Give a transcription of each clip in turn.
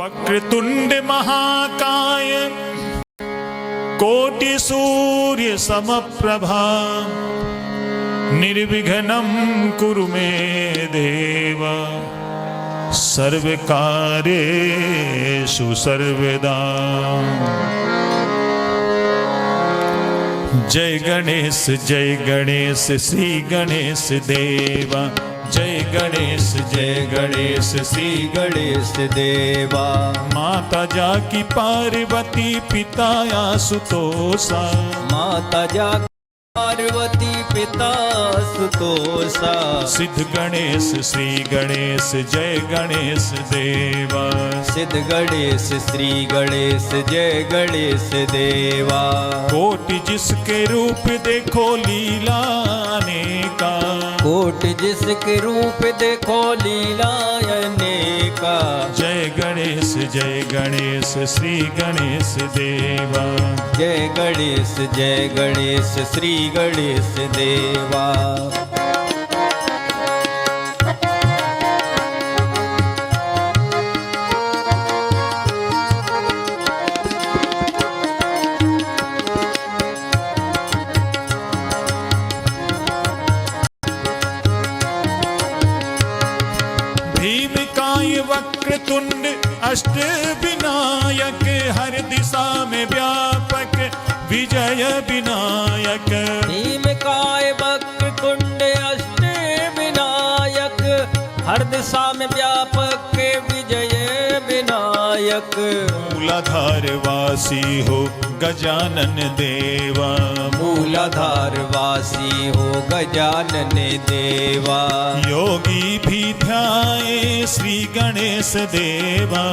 वक्रतुंड महाकाय कोटि सूर्य समप्रभा निर्विघ्नं कुरु मे देव सर्वकार्येषु सर्वदा। जय गणेश श्री गणेश देवा। जय गणेश श्री गणेश देवा। माता जाकी पार्वती पिता आशुतोषा। माता जाकी पार्वती पिता आशुतोषा। सिद्ध गणेश श्री गणेश जय गणेश देवा। सिद्ध गणेश श्री गणेश जय गणेश देवा। कोटि जिसके रूप देखो लीला अनेका। कोटि जिसके रूप देखो लीला अनेका। जय गणेश श्री गणेश देवा। जय गणेश श्री गणेश देवा। भीमकाय वक्रतुंड अष्ट विनायक हर दिशा में व्यापक विजय विनायक। भीमकाय वक्रतुंड अष्ट विनायक हर दिशा में व्यापक विजय विनायक। मूलाधार वासी हो गजानन देवा। मूलाधार वासी हो गजानन देवा। योगी भी ध्याए श्री गणेश देवा।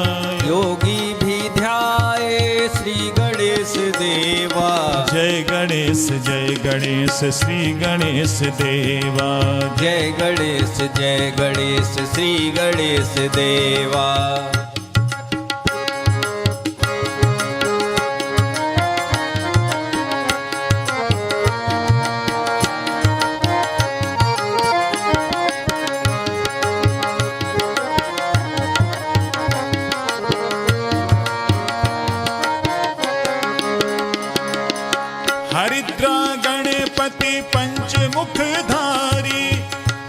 योगी भी ध्याए श्री गणेश देवा। जय गणेश श्री गणेश देवा। जय गणेश श्री गणेश देवा। हरिद्रा गणपति पंचमुखधारी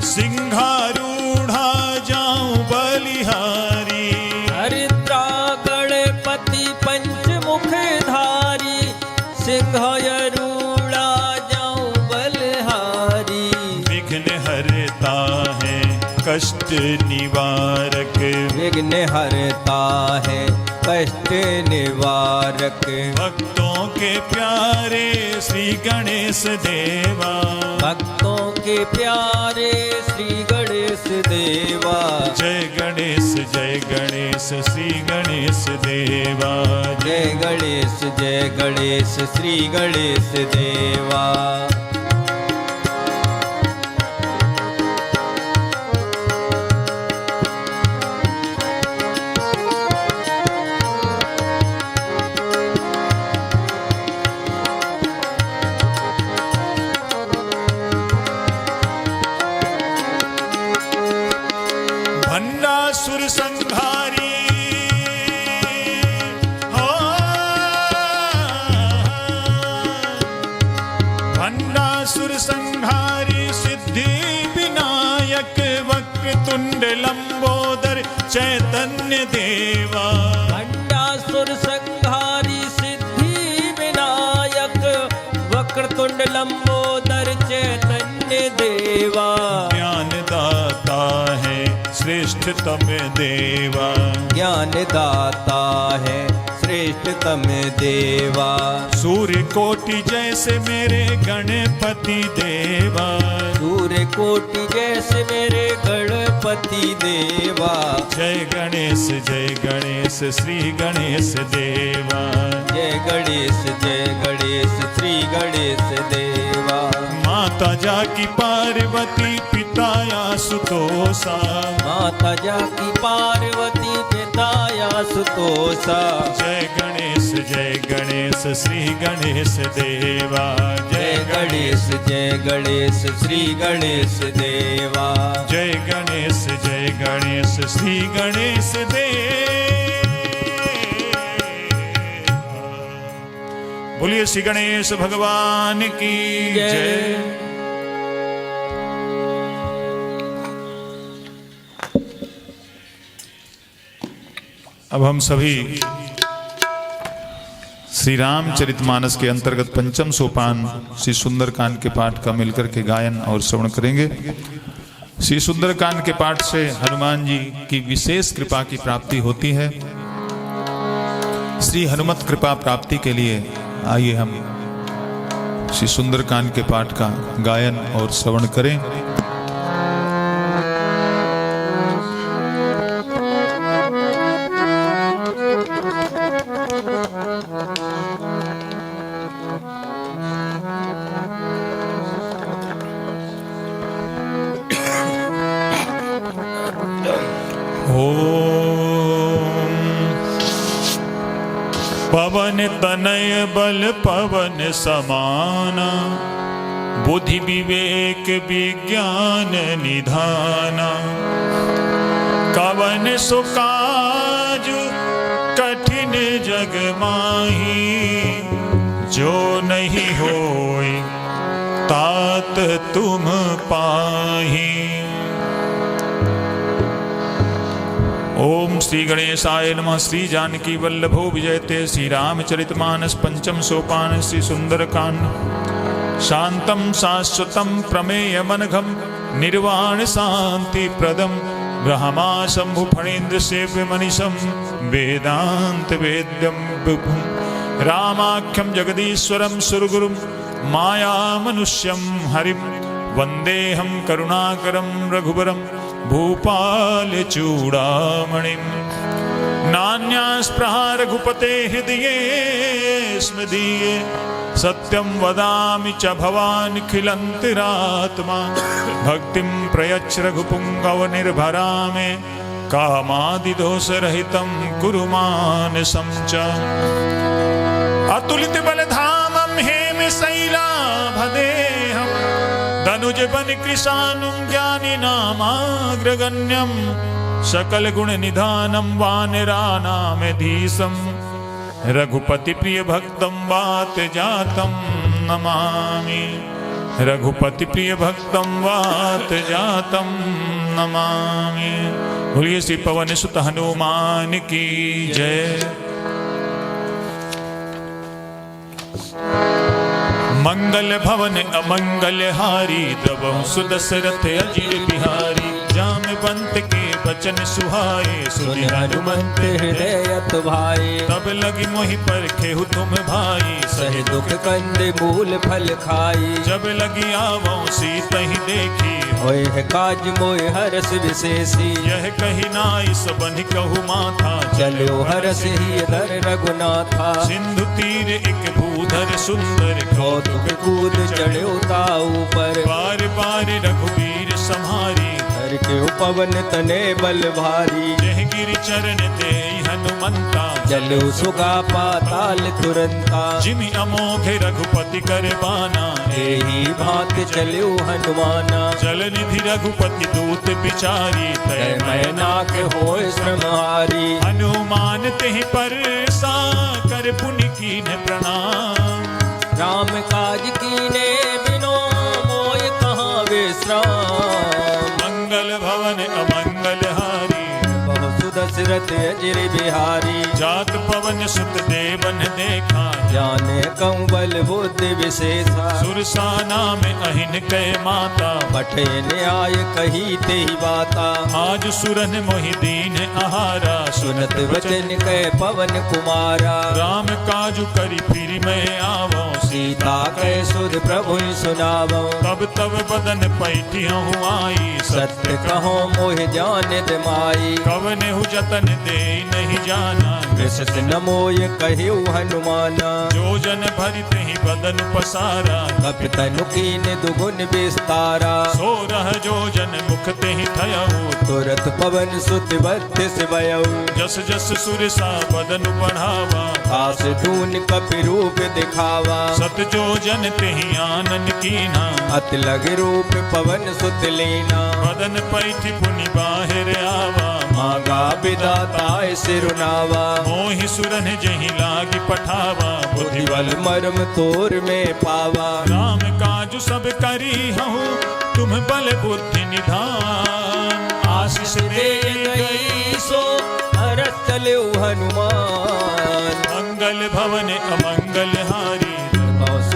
सिंहारूढ़ा जाऊं बलिहारी। हरिद्रा गणपति पंचमुखधारी सिंहारूढ़ा जाऊं बलिहारी। विघ्न हरता है कष्ट निवारक। विघ्न हरता है कष्ट निवारक। भक्तों के प्यारे श्री गणेश देवा। भक्तों के प्यारे श्री गणेश देवा। जय गणेश श्री गणेश देवा। जय गणेश श्री गणेश देवा। भंडासुर संहारी हो। भंडासुर संहारी सिद्धि विनायक वक्रतुंड लंबोदर चैतन्य देवा। भंडासुर संहारी सिद्धि विनायक वक्रतुंड लंबोदर चैतन्य देवा। ज्ञान दाता है श्रेष्ठतम देवा। ज्ञान दाता है श्रेष्ठतम देवा। सूर्य कोटि जैसे मेरे गणपति देवा। सूर्य कोटि जैसे मेरे गणपति देवा। जय गणेश श्री गणेश देवा। जय गणेश श्री गणेश देवा। माता जाकी पार्वती पिता आशुतोषा। माता जाकी पार्वती पिता आशुतोषा। जय गणेश श्री गणेश देवा। जय गणेश श्री गणेश देवा। जय गणेश श्री गणेश देवा। बोलिए श्री गणेश भगवान की जय। अब हम सभी श्री रामचरितमानस के अंतर्गत पंचम सोपान श्री सुंदरकांड के पाठ का मिलकर के गायन और श्रवण करेंगे। श्री सुंदरकांड के पाठ से हनुमान जी की विशेष कृपा की प्राप्ति होती है। श्री हनुमत कृपा प्राप्ति के लिए आइए हम श्री सुंदरकांड के पाठ का गायन और श्रवण करें। पवन तनय बल पवन समाना, बुद्धि विवेक विज्ञान निधाना। कवन सुकाज कठिन जग माही, जो नहीं होय तात तुम पाही। ओम श्री गणेशाय नमः। श्री जानकी वल्लभो विजयते। श्री रामचरितमानस पंचम सोपान श्री सुंदरकांड। शांतम शाश्वतम प्रमेयमनघम, निर्वाण शांति प्रदम, ब्रह्मा शंभु फणीन्द्र सेव्य मनीषम, वेदांत वेद्यम विभुम। रामाख्यम जगदीश्वरम सुरगुरुम, माया मनुष्यम हरिम, वंदेहम करुणाकरम रघुबरम, भूपाल चूड़ामणिम। नान्यास्पृहा रघुपते हृदये स्मदीये, सत्यं वदामि च भवान् खिलन्तिरात्मा। भक्तिं प्रयच्छ रघुपुङ्गव निर्भरा मे, कामादिदोषरहितं कुरु मानसं च। अतुलित बलधामं हेमशैलाभदेहं, धनुज बन कृशानुं ज्ञानी नामाग्रगण्यं। सकल गुण निधानं वानराणामेधीशं, रघुपति प्रिय भक्तं वात जातं नमामि। रघुपति प्रिय भक्तं वात जातं नमामि। बोलिए श्री पवन सुत हनुमान की जय। मंगल भवन अमंगल हारी, द्रवहु सुदशरथ अजिर बिहारी। जामवंत के बचन सुहाए, सुनि हनुमंत हृदय भाई। तब लगी मोहि परखेहु तुम भाई, सहि दुख कंद मूल फल खाई। जब लगी आवो सीतहि देखी, होय है काज मोय हरस विशेषी। यह कही नाई सबनि कहु माथा, चलो हरस ही धर रघुनाथा। सिंधु तीर एक भूधर सुंदर, कौतुक कूद चढ़ो ताऊ पर। बार बार रघुवीर सम्हारी, हर के पवन तने बल भारी। जह गिरि चरण दे हनुमंता, चलो सुगा पाताल तुरंता। जिमि अमोघ रघुपति कर बाना, एही भांत चलो हनुमाना। जल निधि रघुपति दूत बिचारी, तय मैनाक होय श्रमहारी। हनुमान तेहि पर सा कर पुनि कीन्ह प्रणाम। राम काज कीने बिनो मोय कहाँ विश्राम। मंगल भवन अमंगल हारी, बहु सुदशरथ अजिर बिहारी। जात पवन सुत देवन देखा, जाने कंवल बुद्धि विशेषा। सुरसाना में अहिन कै माता, पठे न्याय कही तेहि बाता। आज सुरन मोहि दीन आहारा, सुनत वचन कै पवन कुमारा। राम काजु करि फिर मैं आवो, सीता कै सुध प्रभु सुनावो। तब तब बदन पैठियहु आई, सत्य कहो मोह जान माई। कवनेहु जतन दे नहीं जाना, कृष्ण न मोय कहिउ हनुमाना। जो जन भरित ही बदन पसारा, कपितनु कीन दुगुन विस्तारा। सो रह जो जन मुख ते ही थयऊ, तुरत पवन सुत बत्तीस भयउ। जस जस सुरसा बदन बढ़ावा, आस दून कपि रूप दिखावा। सत जो जन ते ही आनन कीना, अत लग रूप पवन सुत लीना। बदन पैठी पुनि बाहिर आवा मांगा विदाताय सिरुनावा मोहि सुरन जहि लागी पठावा बुद्धि बल मर्म तोर में पावा राम काजु सब करी हूँ तुम बल बुद्धि निधान आशीष दे गई सो हरत चलो हनुमान मंगल भवन अमंगल हारी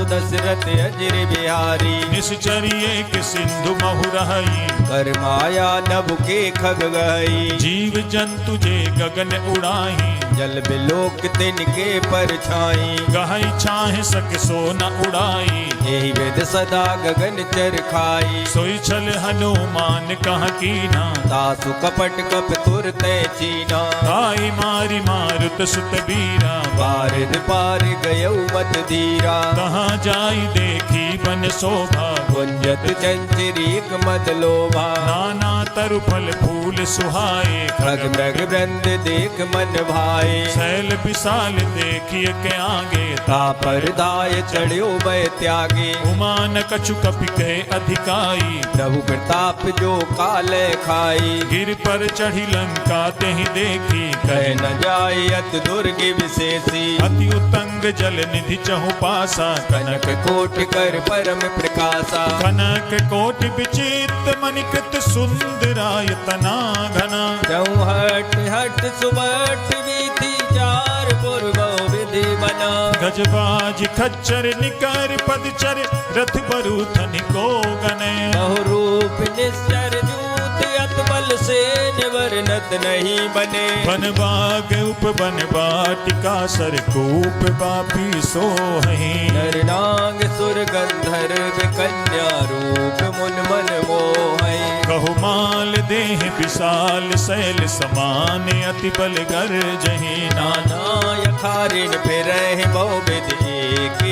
दशरथ अजर बिहारी निश्चर्य के सिंधु महुरहई कर माया नभ के खग गई जीव जंतु जे गगन उड़ाही जल बिलोक तिनके पर छाई गहई छाहे सक सो न उड़ाई यही वेद सदा गगन चर खाई सोई छल हनुमान कह कीना तासु कपट कप तुरते चीना आई मारी मारुत सुत बीरा पारिद पार गयौ मत धीरा कहाँ जाई देखी बन शोभा कुंजत चंचरीक मत लोभा नाना तरु फल फूल सुहाए खग मृग वृंद देख मन भाए शैल विशाल देखिए के आगे तापर दाय चढ़्यो बै त्यागे उमान कछु कपि के अधिकाई प्रभु प्रताप जो काल खाई गिर पर चढ़ी लंका तेहि देखी कह न जाय अत दुर्ग विशेषी अति उतंग जल निधि चहु पासा कनक कोट कर परम प्रकाशा कनक कोट विचित मणिकृत सुंदरायतना घना चौहट हट सुबट विधि चार पूर्व विधि बना गजबाज खच्चर निकर पदचर रथ बरूथन को गने बहुरूप निश्चर जूत अत बल से निवर्णत नहीं बने वन बाग उप वन बाटिका सरकूप बापी सोहि नर नाग सुर गंधर्व कन्या रूप मुन मन मोहै कहु माल देह विशाल शैल समान अति बल गर जहि नाना नाना यखारिन फिर बहु विधि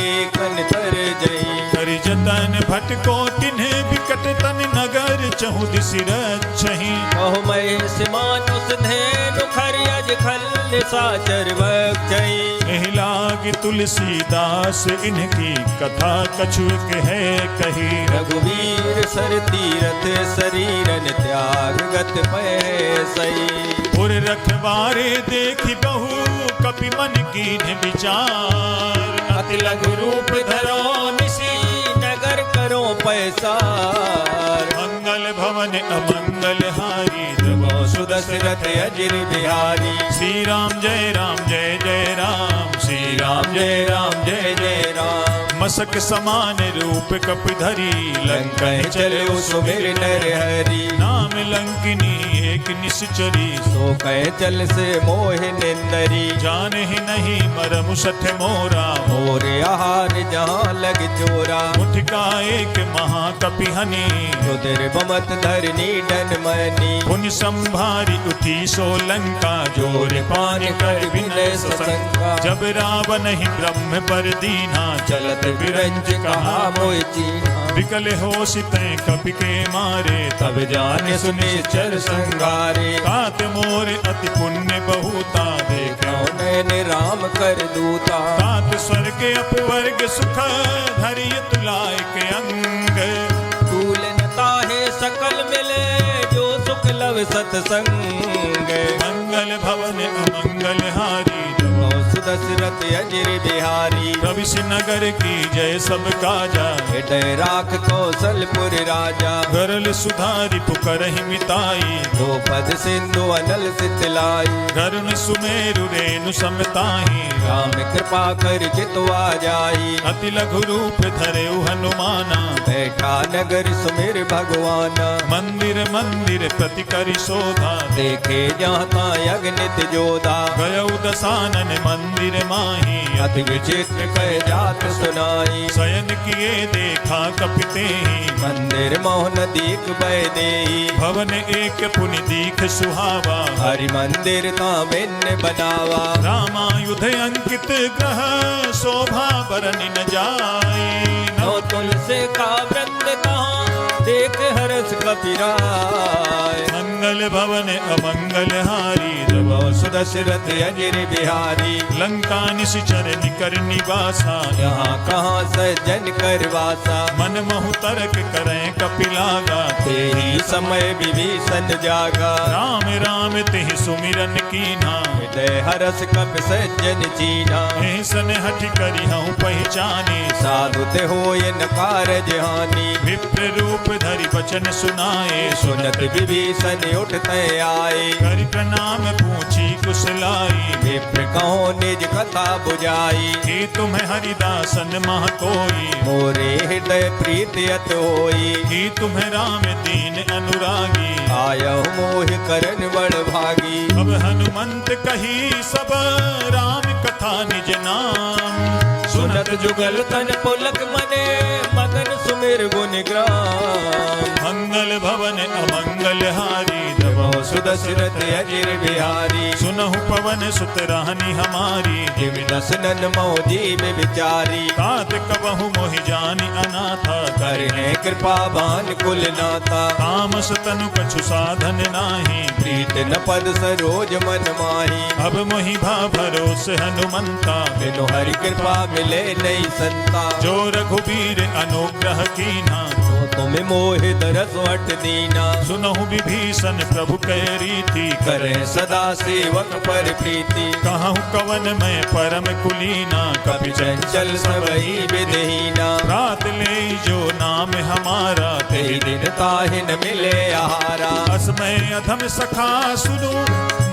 एक तर जई करि जतन भटको तिन्ह विकट तन नगर चहु दिसि रक्षहि बहु महेश मानुष धेनु खरियज खल साचर बक्षई एहि लाग तुलसीदास इनकी कथा कछुक है कही रघुवीर सर तीरथ शरीरन त्याग गत पैसई पुर रखवारे देखि बहु कपि मन कीन्ह विचार अति लघु रूप धरो निशी नगर करो पैसार मंगल भवन अमंगल हारी सुदशरथ अजिर बिहारी श्री राम जय जय राम श्री राम जय जय राम मसक समान रूप कप धरी लंका चलो सुमिर नर हरि नाम लंकिनी एक निश्चरी सो कह चल से मोह निंदरी जान ही नहीं मरमु सठ मोरा मोर आहार जहाँ लग चोरा मुठका एक महाकपि हनी रुद्र बमत धरनी डन मनी पुनि संभारी उठी सो लंका जोर पान कर विनय सशंका जब रावण ही ब्रह्म पर दीना चलत बिरंज कहा मोह चीना विकल हो सिते कपि के मारे तब जाने सुने चर संगारे तात मोर अति पुण्य बहुता देखो नैन राम कर दूता तात स्वर्ग अपवर्ग सुख धरिय तुलाय के अंग तूलन ताहे सकल मिले जो सुख लव सतसंग मंगल भवन अमंगल हारी सुदशरथ अजिर बिहारी रवि नगर की जय सब काजा हृदय राख कौशलपुर राजा गरल सुधारी पुकरहि मिताई द्रौपद सिंधु अनल सितलाई गरुण सुमेरु रेणु समताही राम कृपा कर जितवा जाई अति लघु रूप धरे हनुमाना बैठा नगर सुमिर भगवाना मंदिर मंदिर प्रति करि शोधा देखे जाता अग्नित जोधा गयौ दसानन मंदिर माही अति विचित्र कह जात सुनाई शयन किए देखा कपिते मंदिर मोहन दीख बह देई भवन एक पुनि दीख सुहावा हरि मंदिर का भिन्न बनावा रामायुध अंकित ग्रह शोभा बरन न जाई नौ तुलसी से का वृंद कहाँ देख हरस कपिराय। मंगल भवन अमंगल हारी प्रभो सुदशरथ अजिर बिहारी। लंका निश्चर निकर निवासा यहाँ कहाँ सज्जन कर वासा। मन महु तर्क करें कपिलागा ते ही समय विभीषण जागा। राम राम तिहि सुमिरन कीना हृदय हरस कपि सज्जन चीना। ऐसन हठ करी हूँ पहचाने साधु ते होय न कारज हानि। विप्र रूप धरि वचन सुनाए सुनत विभीषण उठते आए। करि प्रणाम पूछी कुशलाई विप्र कहो निज कथा बुझाई। हे तुम्हें हरिदासन मह कोई मोरे हृदय प्रीति अत होई। हे तुम्हें राम दीन अनुरागी आयहु मोहि करन बड़ भागी। अब हनुमंत कही सब राम कथा निज नाम सुनत जुगल तन पुलक मने मगन सुमिर गुण ग्राम। मंगल भवन अमंगल हारी प्रभो सुदशरथ अजिर बिहारी। सुनहु पवन सुत रानी हमारी जिम दसनन मोजी में विचारी। तात कबहु मोहि जानी अनाथा करने कृपा बान कुल नाता। तामस तनु कछु साधन नाही प्रीत न पद सरोज मन माही। अब मोहि भा भरोस हनुमंता बिनु हरि कृपा मिले नहीं संता। जो रघुबीर अनुग्रह कीना तो तुम्हें मोहि दरस वट दीना। सुनहु विभीषण प्रभु कै रीति करे सदा सेवक पर प्रीति। कहूँ कवन में परम कुलीना कपि चंचल सबई विधहीना। रात ले जो नाम हमारा ते दिन ताहि न मिले आहारा। असमय अधम सखा सुनो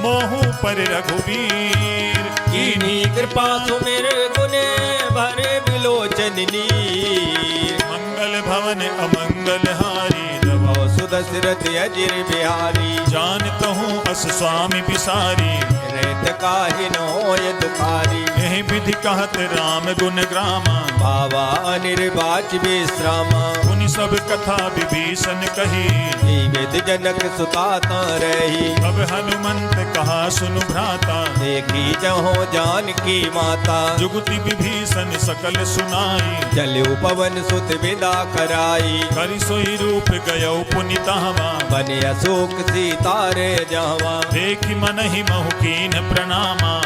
मोहु पर रघुवीर कीनी कृपा सुमिर गुने भरे बिलोचन नीर। मंगल भवन अमंगल हारी प्रभो सुदशरथ अजिर बिहारी। जानत हूँ अस स्वामी बिसारी रेत काहि न होय दुखारी। यही विधि कहत राम गुण ग्रामा भावा अनिर्वाच विश्रामा। उन सब कथा विभीषण कही जीवित जनक सुताता रही। अब हनुमंत कहा सुनु भ्राता देखी जहो जानकी माता। जुगति विभीषण सकल सुनाई चलु पवन सुत विदा कराई। करि सोई रूप गयो पुनितावा बने अशोक सीतारे जावा। देखि मन ही महु कीन प्रणामा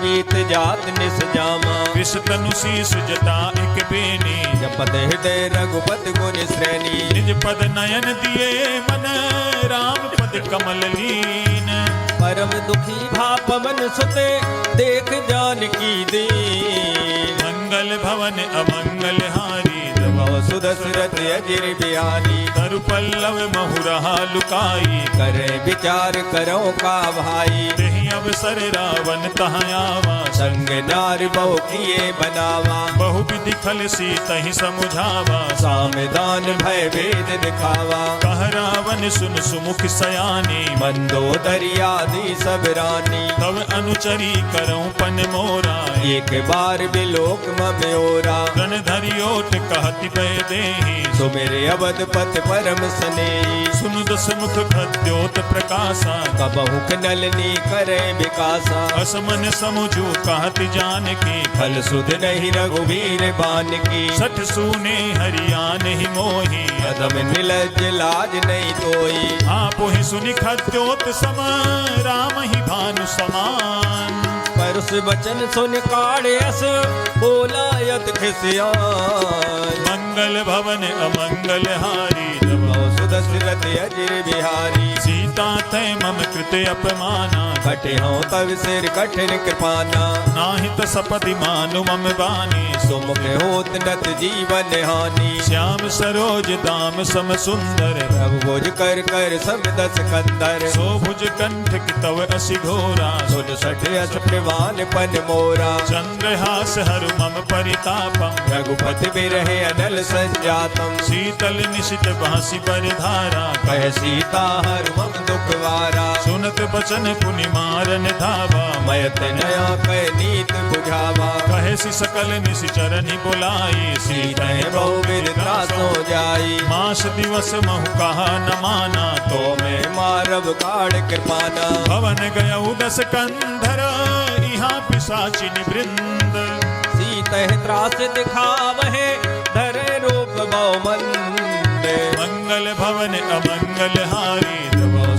मीत जात निस जामा। विष तनु शीस जटा एक बेनी जपत हृदय रघुपति गुण श्रेणी। निज पद नयन दिए मन राम पद कमल लीन परम दुखी भा पवन सुते देख जानकी दीन। मंगल भवन अमंगल हारी प्रभो सुदशरथ अजिर बिहारी। तरु पल्लव महु रहा लुकाई करे विचार करो का भाई। तेहि अवसर रावण तहाँ आवा संग नार बहु किए बनावा। बहु विधि खल सी तहि समुझावा सामदान भय भेद दिखावा। कह रावण सुन सुमुख सयानी मंदोदरी आदि सब रानी। तब अनुचरी करऊं पन मोरा एक बार बिलोक मम्योरा। गण धरियोट कहति पै देहि सुमेरे अवध पथ परम स्नेही। सुनु दस मुख खद्योत प्रकाशा कबहु नलनी करे विकासा। असमन समुझू कहति जानकी फल सुध नहीं रघुवीर बान की। सठ सूने हरियान ही मोही कदम निलज लाज नहीं तोई। आप ही सुनि खद्योत सम राम ही भानु समान परुष वचन सुन काढ़े अस बोला यत खिसियान। मंगल भवन अमंगल हारी प्रभो सुदशरथ अजिर बिहारी। सीता तय मम कृते अपमाना कटे हो तव सिर कठिन कृपाना। नाहित सपदि मानु मम बानी सुमुख होत नत जीवन हानि। श्याम सरोज दाम सम सुंदर प्रभु भुज कर कर सब दस कंदर। शोभुज कंठ की तव असि घोरा सुन सठ अस प्रवान पन मोरा। चंद्रहास हरु मम परितापम रघुपति बिरहे अनल संजातम। शीतल निशित बांसी परिधारा कह सीता हर मम दुखवारा। सुनत बचन पुनि मारन धावा मयत नया कह नीत बुझावा। कहे सि सकल निशिचरनि बुलाई सीते बहु विरता सो जाई। मास दिवस महु कहा न माना तो मैं मारब काढ़ कृपाना। भवन गयउ दस कंधर यहाँ पिशाचिन वृंद सीते त्रास दिखावहे धरे रूप राग भाव मन में मंगल भवन अमंगल हारी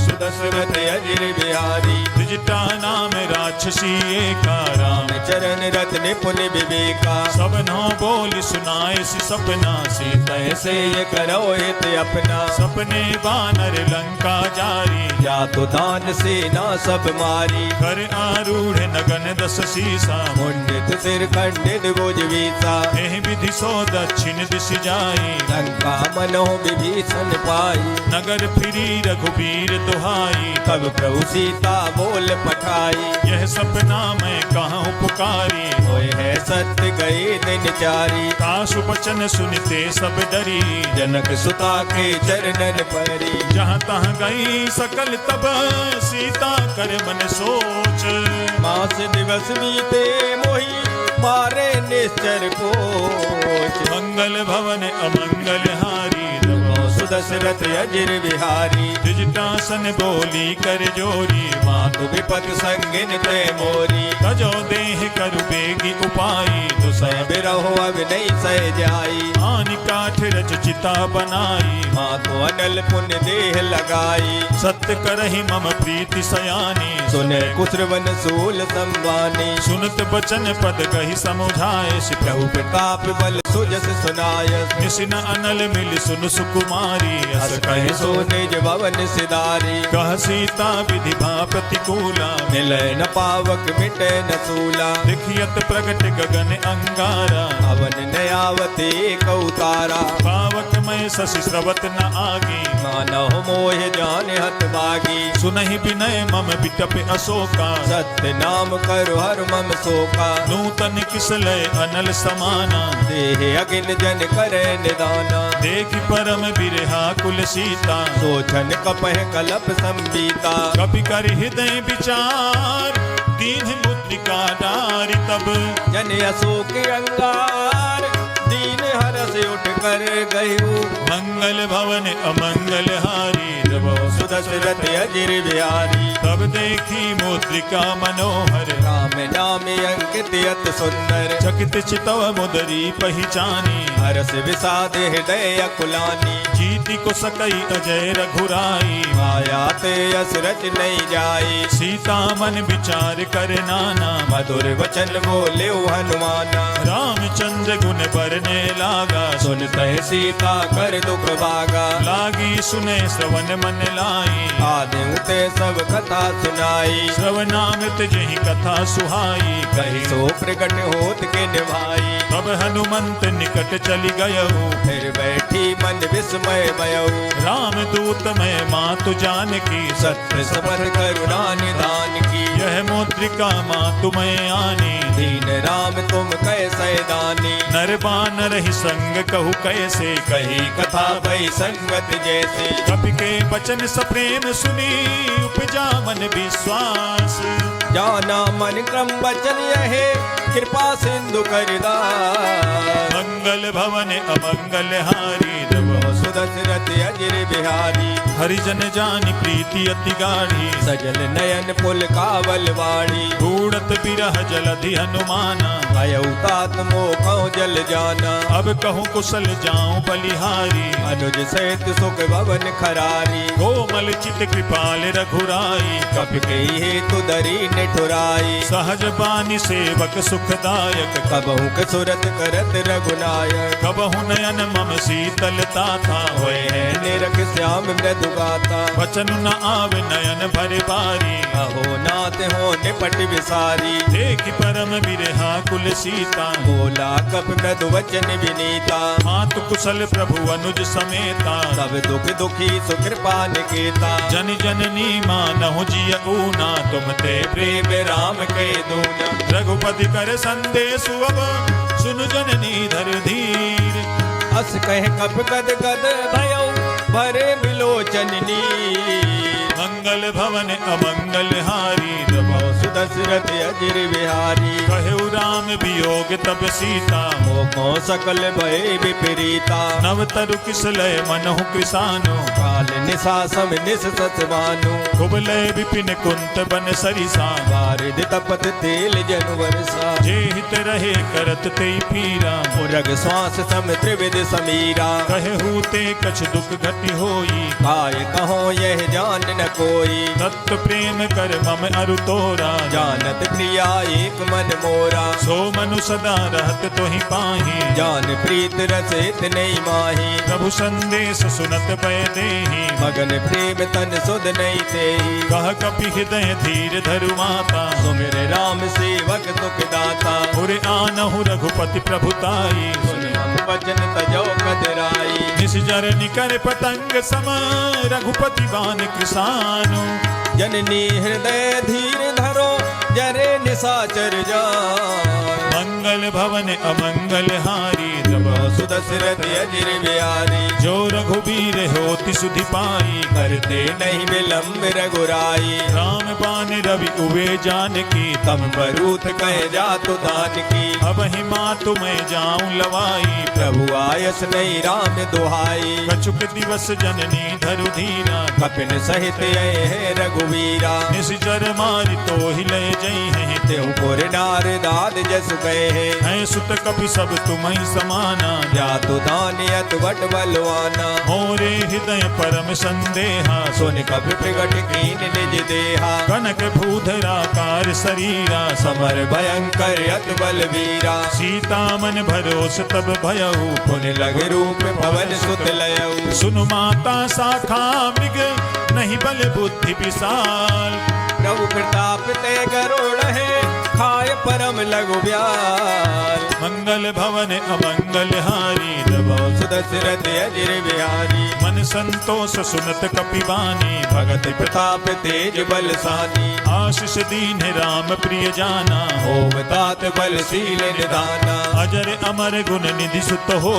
सुदशरथ अजिर बिहारी त्रिजटा नाम राक्षसी एका राम चरण रत निपुण विवेका सब नौ बोल सुनाए सी सपना सीता ऐसे ये करो हित अपना सपने बानर लंका जारी या तो दान से ना सब मारी कर आरूढ़ नगन दस सीसा मुंडित सिर खंडित भुज वीसा एह विधि सो दक्षिण दिश जाई लंका मनो विभीषण पाई नगर फिरी रघुबीर दुहाई तब प्रभु सीता बोल पठाई यह सपना मैं कहाँ पुकारी होए है सत्य गए दिन चारी काशु बचन सुनते सब डरी जनक सुता के चरणन परी जहाँ तहाँ गई सकल तब सीता कर मन सोच मास दिवस बीते मोही मारे निश्चर कोच मंगल भवन अमंगल हारी सुदशरथ अजिर बिहारी द्विजटासन बोली कर जोरी मातु विपत संगिन ते मोरी तजो देह करु बेगी उपाई सह बिरहो अब नहीं सह जाई आनि काठ रच चिता बनाई मातु अनल पुण्य देह लगाई सत्य करहि मम प्रीति सयानी सुने कुसुरवन सूल संवानी सुनत बचन पद कहि समुझाए प्रभु प्रताप बल सुजस सुनाय निसिन अनल मिल सुन सुकुमारी हस कहे सो निज भवन सिधारी कह सीता विधि भा प्रतिकूला मिले न पावक मिटे न सूला लिखियत प्रगट गगन अंगारा अवन नयावते कौतारा पावक मैं शशि स्रवत न आगी मानव मोह जान हत बागी सुनहि विनय मम बिटप अशोका सत्य नाम करो हर मम शोका नूतन किसलय अनल समाना देह अगिन जन करे निदाना देख परम बिरहा कुल सीता सोचन कपह कलप संबीता कपि कर हृदय विचार दीन मुद्रिका डारी तब जन अशोक अंगार दीन हरस उठ कर गयु मंगल भवन अमंगल हारी सुदशरथ अजिर बिहारी तब देखी मुद्रिका मनोहर राम नाम अंकित अत सुंदर चकित चितव मुदरी पहचानी हरस विषाद हृदय अकुलानी जीति को सकई अजय रघुराई माया ते असरज नहीं जाई सीता मन विचार कर नाना मधुर वचन बोले हनुमाना रामचंद्र गुण बरने लागा सुनते सीता कर दुख भागा लागी सुने श्रवण मन लाई आदि उते सब कथा सुनाई श्रवणामृत जही कथा सुहाई कही सो प्रकट होत के निभाई तब हनुमंत निकट चली गयऊ फिर बैठी मन विस्मय भयऊ राम दूत में मातु जान की सत्य सबर करुणा निदान की यह मुद्रिका मातु में आनी दीन राम तुम कैसे दानी नर बानर ही संग कहू कैसे कही कथा भई संगत जैसे कपि के वचन सप्रेम सुनी उपजा मन विश्वास जाना मन क्रम वचन यहे कृपा सिंधु करदा मंगल भवन अमंगल हारी सुदशरथ अजिर बिहारी हरिजन जानी प्रीति अति गाढ़ी सजल नयन पुल कावल वाणी ढूढ़त बिरह जलधि हनुमाना भयउतात मोखौ जल जाना अब कहूँ कुशल जाऊं बलिहारी अनुज सहित सुख भवन खरारी कोमल चित कृपाल रघुराई कपि कही हेतु दरी निठुराई सहज बानी सेवक सुखदायक कबहु कसुरत करत रघुनायक कबहु नयन मम शीतलता था होए है निरख श्याम मृदु गाता वचन न आवे नयन भरे बारी अहो नाथ हो निपट विसारी देख परम बिरहा कुल सीता बोला कप मृदु वचन विनीता मातु कुशल प्रभु अनुज समेता सब दुख दुखी सुकृपा निकेता जन जननी मानहु जिय ऊना तुम ते प्रेम राम के दूना रघुपति कर संदेश अब सुन जननी धर धीर अस कह कप गद गद भयो भरे बिलोचन नीर मंगल भवन अमंगल हारी दबाओ सुदशरथ अजिर बिहारी कहु राम वियोग तब सीता मोको सकल भय विपरीता नव तरु किसलय मनहु कृसानु काल निशा सम निस सतवानु कुबलय विपिन कुंत बन सरिसा वारिद तपत तेल जन वर्षा जे हित रहे करत ते पीरा उरग श्वास सम त्रिविध समीरा कहु ते कछ दुख घटि होई काय कहो यह जान न कोई तत्व प्रेम कर मम अरु तोरा जानत प्रिया एक मन मोरा सो मनु सदा रहत तोहि पाही जान प्रीत रसित नहीं माही प्रभु संदेश सुनत पै देहि मगन प्रेम तन सुध नहीं तेहि कह कपि हृदय धीर धरु माता सुमिर राम सेवक तुक दाता उरे आनहु रघुपति प्रभुताई सुन हम वचन तजो कदराई निस जर निकर पतंग सम रघुपति बान कृसानु जननी हृदय धीर धरो जरे निशाचर जान मंगल भवन अमंगल हारी दबाओ सुदशरथ अजिर बिहारी जो रघुबीर होति सुधि पाई करते नहीं विलम्ब रघुराई राम बान रवि उवे जानकी तम बरूथ कह जा तो दान की अब ही मातु मैं जाऊं लवाई प्रभु आयस नहीं राम दुहाई कछुक दिवस जननी धरु धीरा कपिन सहित ये है रघुवीरा निश्चर मारि तो ही ले जई हैं तेहु पुर नार दाद जस गए है सुत कपि सब तुम्हि समाना जा तो दानियत बट बलवाना मोरे हृदय परम संदेहा सुन कपि प्रगट कीन निज देहा कनक भूधराकार शरीरा समर भयंकर अत बलवीरा सीता मन भरोस तब भयऊ पुन लग रूप पवन सुत लयऊ सुनु माता शाखा मृग नहीं बल बुद्धि विशाल प्रभु प्रताप ते गरुड़ है खाय परम लघु ब्याल मंगल भवन अमंगल हारी दबाओ सुदशरथ अजिर बिहारी मन संतोष सुनत कपिवानी भगत प्रताप तेज बलसानी आशीष दीन राम प्रिय जाना ओम तात बलशील निदाना अजर अमर गुण निधि सुत हो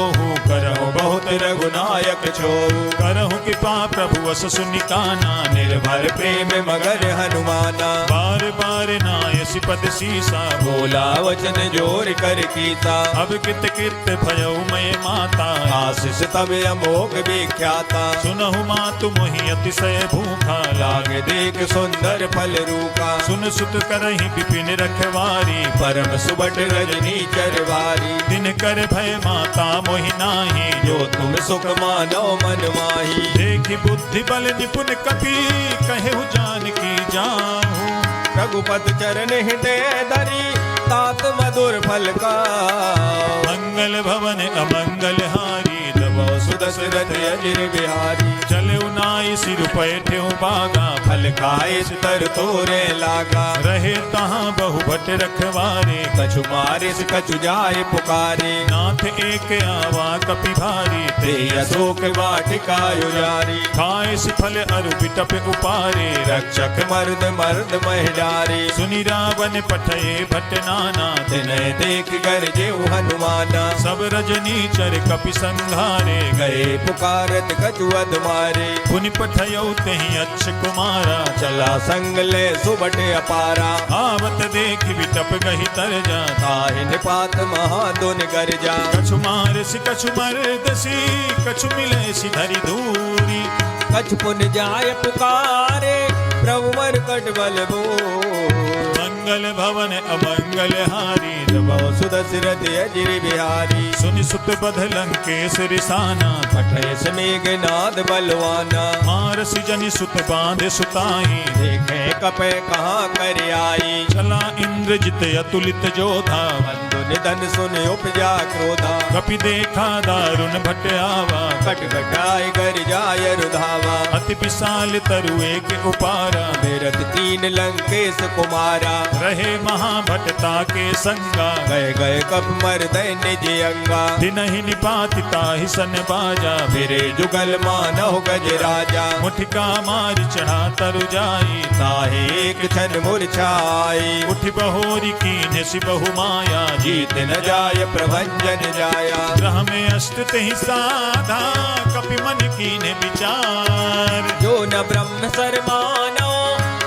करहु बहुत रघुनायक छो करहु कृपा प्रभु अस सुनिकाना निर्भर प्रेम मगर हनुमाना बार बार नायसि पद सीसा बोला वचन जोर कर कीता अब कित कित भयउ मैं माता आशीष तब अमोघ विख्याता सुनहु मातु मोहि अतिशय भूखा लाग देख सुंदर फल रूपा सुन सुत करहि विपिन रखवारी परम सुबट रजनी चरवारी दिन कर भय माता मोहि नाही जो तुम सुख मानो मन माही देखि बुद्धि बल निपुण कपि कहु जान की जाहू रघुपत चरण हृदय धरी तात मधुर फल का मंगल भवन अमंगल हारी दबाओ सुदशरथ अजिर बिहारी चले नाई सिर पैठे बागा फल खाए तर तोरे लागा रहे तहाँ बहु भट रखवारे कछु मारिस कछु जाए पुकारे नाथ एक आवा कपि भारी ते अशोक वाटिका युजारी खाए फल अरु बिटप उपारे रक्षक मर्द मर्द महिडारी सुनि रावण पठये भट नाना तिनय देख गरजे हनुमाना सब रजनी चर कपि संघारे गए पुकारत कछु अध मारे पुनि पठयौ तेहि अच्छ कुमारा चला संग ले सुबट अपारा आवत देख बिटप गहि तर जा ताहि निपात महादुन गर्जा कछु मारसि कछु मरदसी कछु मिलेसि धरि धूरी कछु पुन जाय पुकारे प्रभु मरकट बल बोल मंगल भवन अमंगल हारी दबाओ सुदशरथ अजिर बिहारी सुनि सुत बध लंकेश रिसाना पठय समेघ नाद बलवाना मारसि जनि सुत बांधे सुताई देखे कपे कहाँ कर आई चला इंद्रजित अतुलित जोधा बंधु निधन सुन उपजा क्रोधा कपि देखा दारुण भट आवा कट कटाय कर जाय रुधावा अति विशाल तरु एक उपारा मेरत तीन लंकेश कुमारा रहे महाभटता के संगा गए गए कप मर निज अंगा दिनहि निपाति ताहि सन बाजा मेरे जुगल मानव गज राजा मुठिका मारि चढ़ा तरु जाई ताहे एक क्षण मूर्छाई उठ बहोरी कीन्ह सि बहु माया जीत न जाय प्रभंजन जाया ग्रह में अष्ट तेहि साधा कपि मन कीन्ह विचार जो न ब्रह्म सरमानो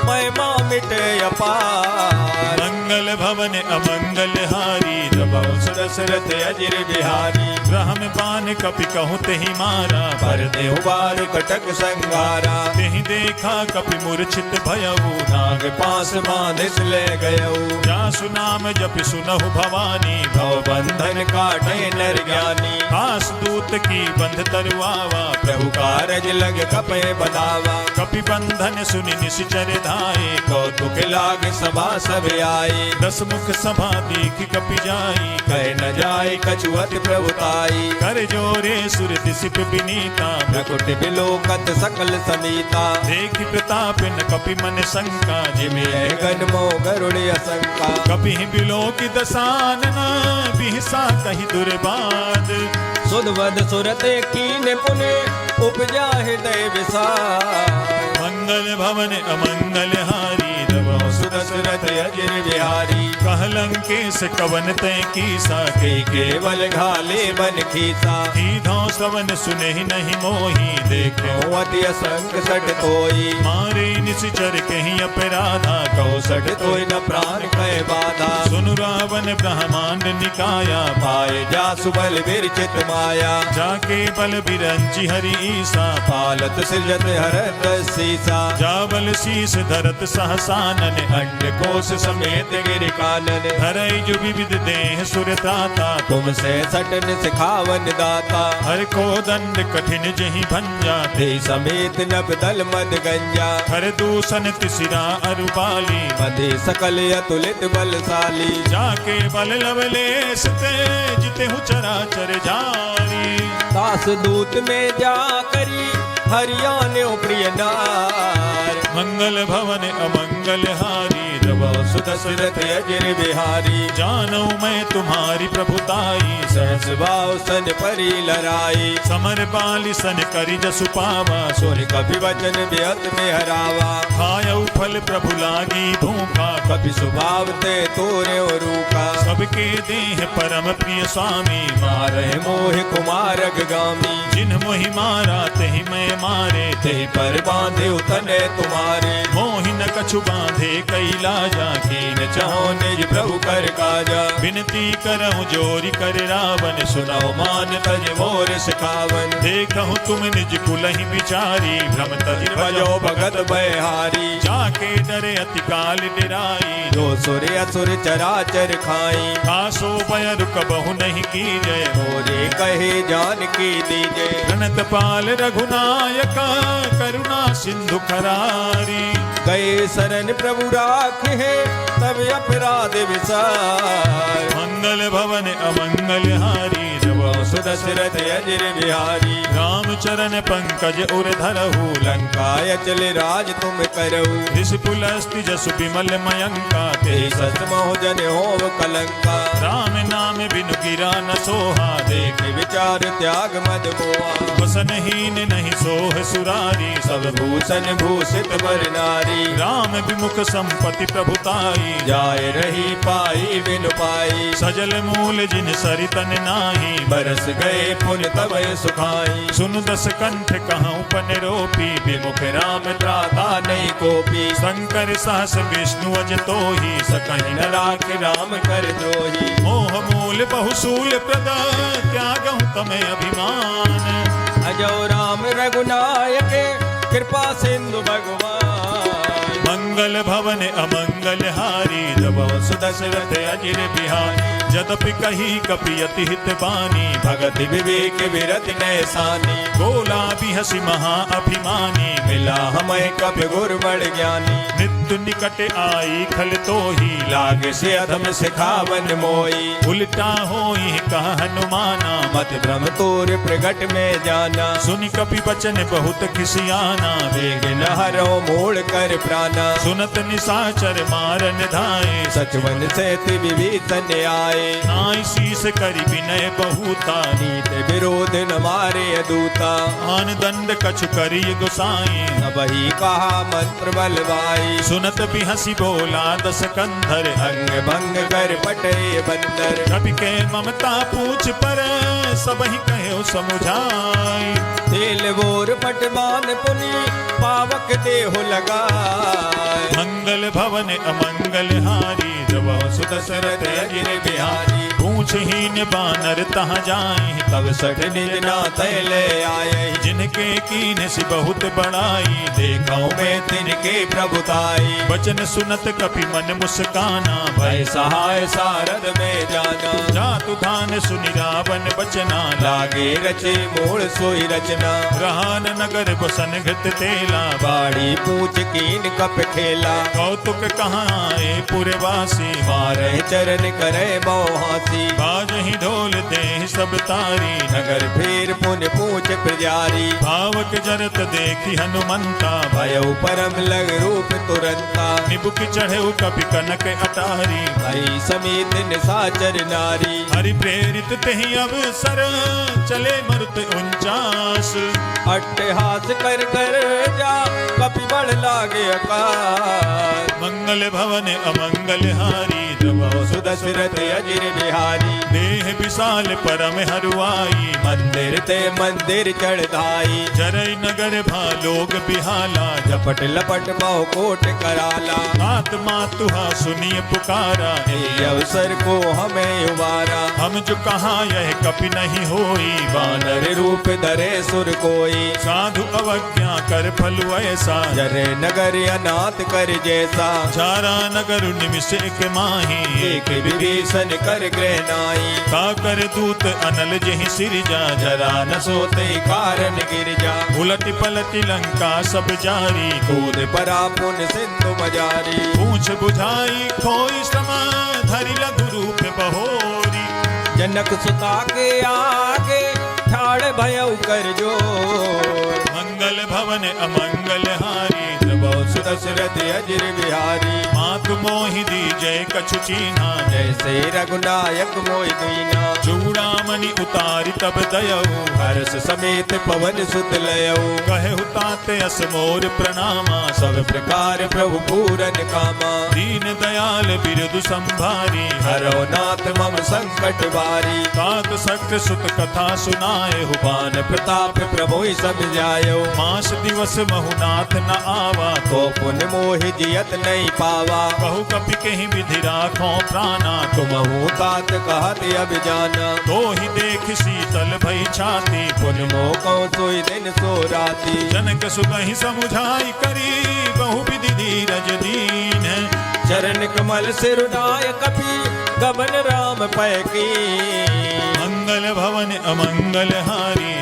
महिमा मिटे अपार। मंगल भवन अमंगल हारी दबाओ दशरथ अजिर बिहारी ब्रह्म बान कपि कहूँ तेहि मारा पर देहु बार कटक संगारा। तेहि देखा कपि मूर्छित भयऊ नाग पास बांधिस ले गयऊ जासु नाम जप सुनहु भवानी भव बंधन काटे नर ज्ञानी। खास दूत की बंध तरुआवा प्रभु कारज लग कपे बनावा कपि बंधन सुनि निश्चर धाये कौतुक लाग सभा सब आई। दस मुख सभा देख कपि जाई कह न जाय कछुअत प्रभुताई कर जोरे सुर दिसिप बिनीता प्रकुट बिलोकत सकल समीता। देखि प्रताप न कपि मन शंका जिमे गण मो गरुड़ असंका कपि बिलो की दसानना बिहसा कही दुर्बाद सुधवद सुरते कीन पुने उपजा हृदय विसार। मंगल भवन अमंगल हारी दबाओ सुदशरथ अजिर बिहारी कहलंकेश कवन तय कीसा के केवल घाले बन खीसा। धौ सवन सुने नहीं मोही देखे अति असंग सट तोई मारे निश्चर कहीं अपराधा कौसठ तोय न प्राण कह बाधा। सुनु रावण ब्रह्मांड निकाया पाए जा सुबल विरचित माया जाके बल बिरंची हरि ईसा पालत सृजत हरत सीसा। जावल शीस धरत सहसानन अंड कोश समेत गिर कानन धरई जो विविध देह सुरताता तुमसे सटन सिखावन दाता। हर को दंड कठिन जही भंजा ते समेत नभ दल मद गंजा हर दूषण तिसिरा अरुपाली मधे सकल अतुलित बलशाली। जाके बल लवलेश ते जिते चराचर जारी दास दूत में जा करी हरियाणे प्रिय नार। मंगल भवन अमंगल हारी दबाओ सुदशरथ अजिर बिहारी जानू मैं तुम्हारी प्रभुताई सहस भाव सन परी लड़ाई। समर बाली सन करी जसु पावा सुन कभी वचन बेअत में हरावा खायऊ फल प्रभु लागी भूखा कभी स्वभाव ते तोरे रूखा। सबके देह परम प्रिय स्वामी मारे मोह कुमार गामी जिन मोहि मारा तेहि मैं मारे ते पर बांधे उतने तुम्हारे। मोहि न कछु बांधे कैला जाकीन चाहो निज प्रभु कर काजा विनती करहु जोरी कर रावण सुनाओ मान तज मोर सिखावन। देखहु तुम निज कुलहि बिचारी भ्रम तज भजो भगत बहारी जाके डरे अति काल डिराई जो सुर असुर चराचर खाई। खासो भय रुक बहु नहीं की जय मोरे कहे जान की दीजे प्रणत पाल रघुनायक करुणा सिंधु खरारी। गए शरण प्रभु राख है तब अपराध विसार। मंगल भवन अमंगल हारी जब सुदशरथ अजिर बिहारी राम चरण पंकज उर धरहु लंकाय चले राज तुम करऊ। ऋष पुलस्ति जसु विमल मयंका ते सत मोह जन होव कलंका राम नाम बिनु गिरा न सोहा देख विचार त्याग मद मोहा। वसनहीन नहीं सोह सुरारी सब भूषण भूषित बर नारी राम विमुख संपत्ति प्रभुताई जाय रही पाई बिनु पाई। सजल मूल जिन सरितन नाही बरस गए पुन तब सुखाई। सुन दस कंठ कहूँ पन रोपी विमुख राम त्राता नहीं कोपी शंकर सहस विष्णु अज तो ही सकहि न राख राम कर द्रोही। मोह मूल बहुसूल प्रद त्यागहु तमें अभिमान अजो राम रघुनायक कृपा सिंधु भगवान। मंगल भवन अमंगल हारी दबाओ सुदशरथ अजिर बिहारी जदपि कही कपि अति हित बानी भगत विवेक विरत नैसानी। बोला बिहसी महा अभिमानी मिला हमें कप गुर बड़ ज्ञानी। मृत्यु निकट आई खल तो ही लाग से अधम सिखावन मोई। उल्टा होई कह हनुमाना मत भ्रम तोर प्रगट में जाना। सुनि कपि बचन बहुत खिसियाना वेग न हरो मोड़ कर प्राणा। सुनत निशाचर मारन धाये सचवन से विभीषण आए। नाई शीस करि विनय बहुता नीत विरोध न मारे दूता। आन दंड कछु करिय गोसाई वही कहा मंत्र बलवाई। सुनत बिहसी बोला दस कंधर अंग भंग कर पटे बंदर। कपि के ममता पूछ पर सबहि कहो समुझाई। ते बेल बोर पटवान पुनि पावक देहो लगाए। मंगल भवन अमंगल हारी जब सुदशरथ अजिर बिहारी। पूछहीन बानर तहाँ जाए तब सठ निज नाथ ले आए। जिनके कीन सी बहुत बड़ाई देखा में तिनके प्रभुताई। वचन सुनत कपि मन मुस्काना भय सहाय सारद में जाना। जातु धान सुनि रावण बचना लागे रचे मूल सोई रचना। रहान नगर बसन घृत तेला बाड़ी पूछ कीन कप खेला। कौतुक कहाँ आए पुरवासी मारे चरण करे बहुहासी। बाजहि ढोल दे सब तारी नगर फिर पुन पूछ प्रजारी। भावक जरत देखी हनुमंता भयउ परम लग रूप तुरंता। निबुक चढ़े कपि कनक अटारी भई समेत निशाचर नारी। हरि प्रेरित तेहि अवसर चले मरुत 49। अट्टहास कर कर जा कपि बड़ लागे अकाल। मंगल भवन अमंगल हारी जब सुदशरथ अजिर बिहारी। देह विशाल परम हरुआई मंदिर ते मंदिर चढ़ाई। जरई नगर भालोग बिहाला झपट लपट बहु कोट कराला। आत्मा तुहा सुनिए पुकारा ये अवसर को हमें उबारा। हम जो कहा यह कपि नहीं होई वानर रूप धरे सुर कोई। साधु अवज्ञा कर फलु ऐसा जरे नगर अनाथ कर जैसा। चारा नगर निमिष एक माही एक विभीषण कर ग्रह नाई। का कर दूत अनल जहि सिरजा जरा न सोते कारण गिर जा। उलट पलट लंका सब जारी कूद परा पुन सिंधु मजारी। पूछ बुझाई खोई समा धरि लघु रूप बहोरी। जनक सुता के आगे ठाड़ भयउ कर जोर। मंगल भवन अमंगल हारी सुदशरथ अजिर बिहारी। मातु मोहि दी जय कछु चीन्हा जैसे रघुनायक मोहि दीना। चूड़ामणि उतारि तब दयऊ हर्ष समेत पवन सुत लयऊ। कहे हुताते अस मोर प्रणामा सब प्रकार प्रभु पूरन कामा। दीन दयाल बिरदु संभारी हरो नाथ मम संकट बारी। तात सक्त सुत कथा सुनाए हुबान प्रताप प्रभु सब जायो। मास दिवस महुनाथ न आवा तो पुन मोहि जियत नहीं पावा। बहु कपि कहीं विधि राखो प्राणा तुमहु तात कहत अब जाना। तो ही देख शीतल भई छाती पुन मोको सोई दिन सो राती। जनक सुतहि समुझाई करी बहु विधि धीरज दीन। चरण कमल सिरुनाय कपि गमन राम पैकी। मंगल भवन अमंगल हारी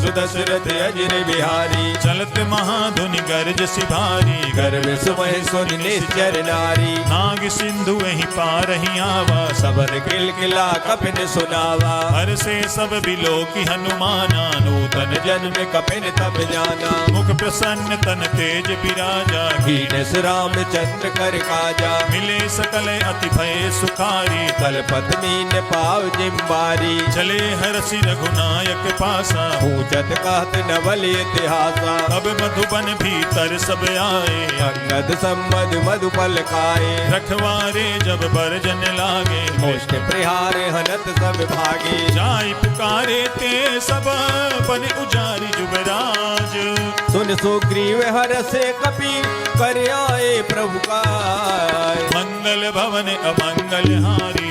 सुदशरथ अजिर बिहारी। चलत महाधुनि गर्ज सिभारी गर्भ सुमह सुन निश्चर नारी। नाग सिंधु वही पार ही आवा सबन किलकिला कपिन सुनावा। हर से सब बिलो की हनुमाना नूतन जन्म कपिन तब जाना। मुख प्रसन्न तन तेज विराजा कीनस रामचंद्र कर काजा। मिले सकल अति भय सुखारी तल पत्नी ने पाव जिम्बारी। चले हरसि रघुनायक पासा पूछत कहत नवल इतिहासा। अब मधुबन भीतर सब आए अंगद संबद मधुपल खाए। रखवारे जब बरजन लागे मुष्ट प्रहार हनत सब भागे। जाई पुकारे ते सब बन उजारी जुबराज। सुन सुग्रीव हरसे कपि कर आए प्रभु का। मंगल भवन अमंगल हारी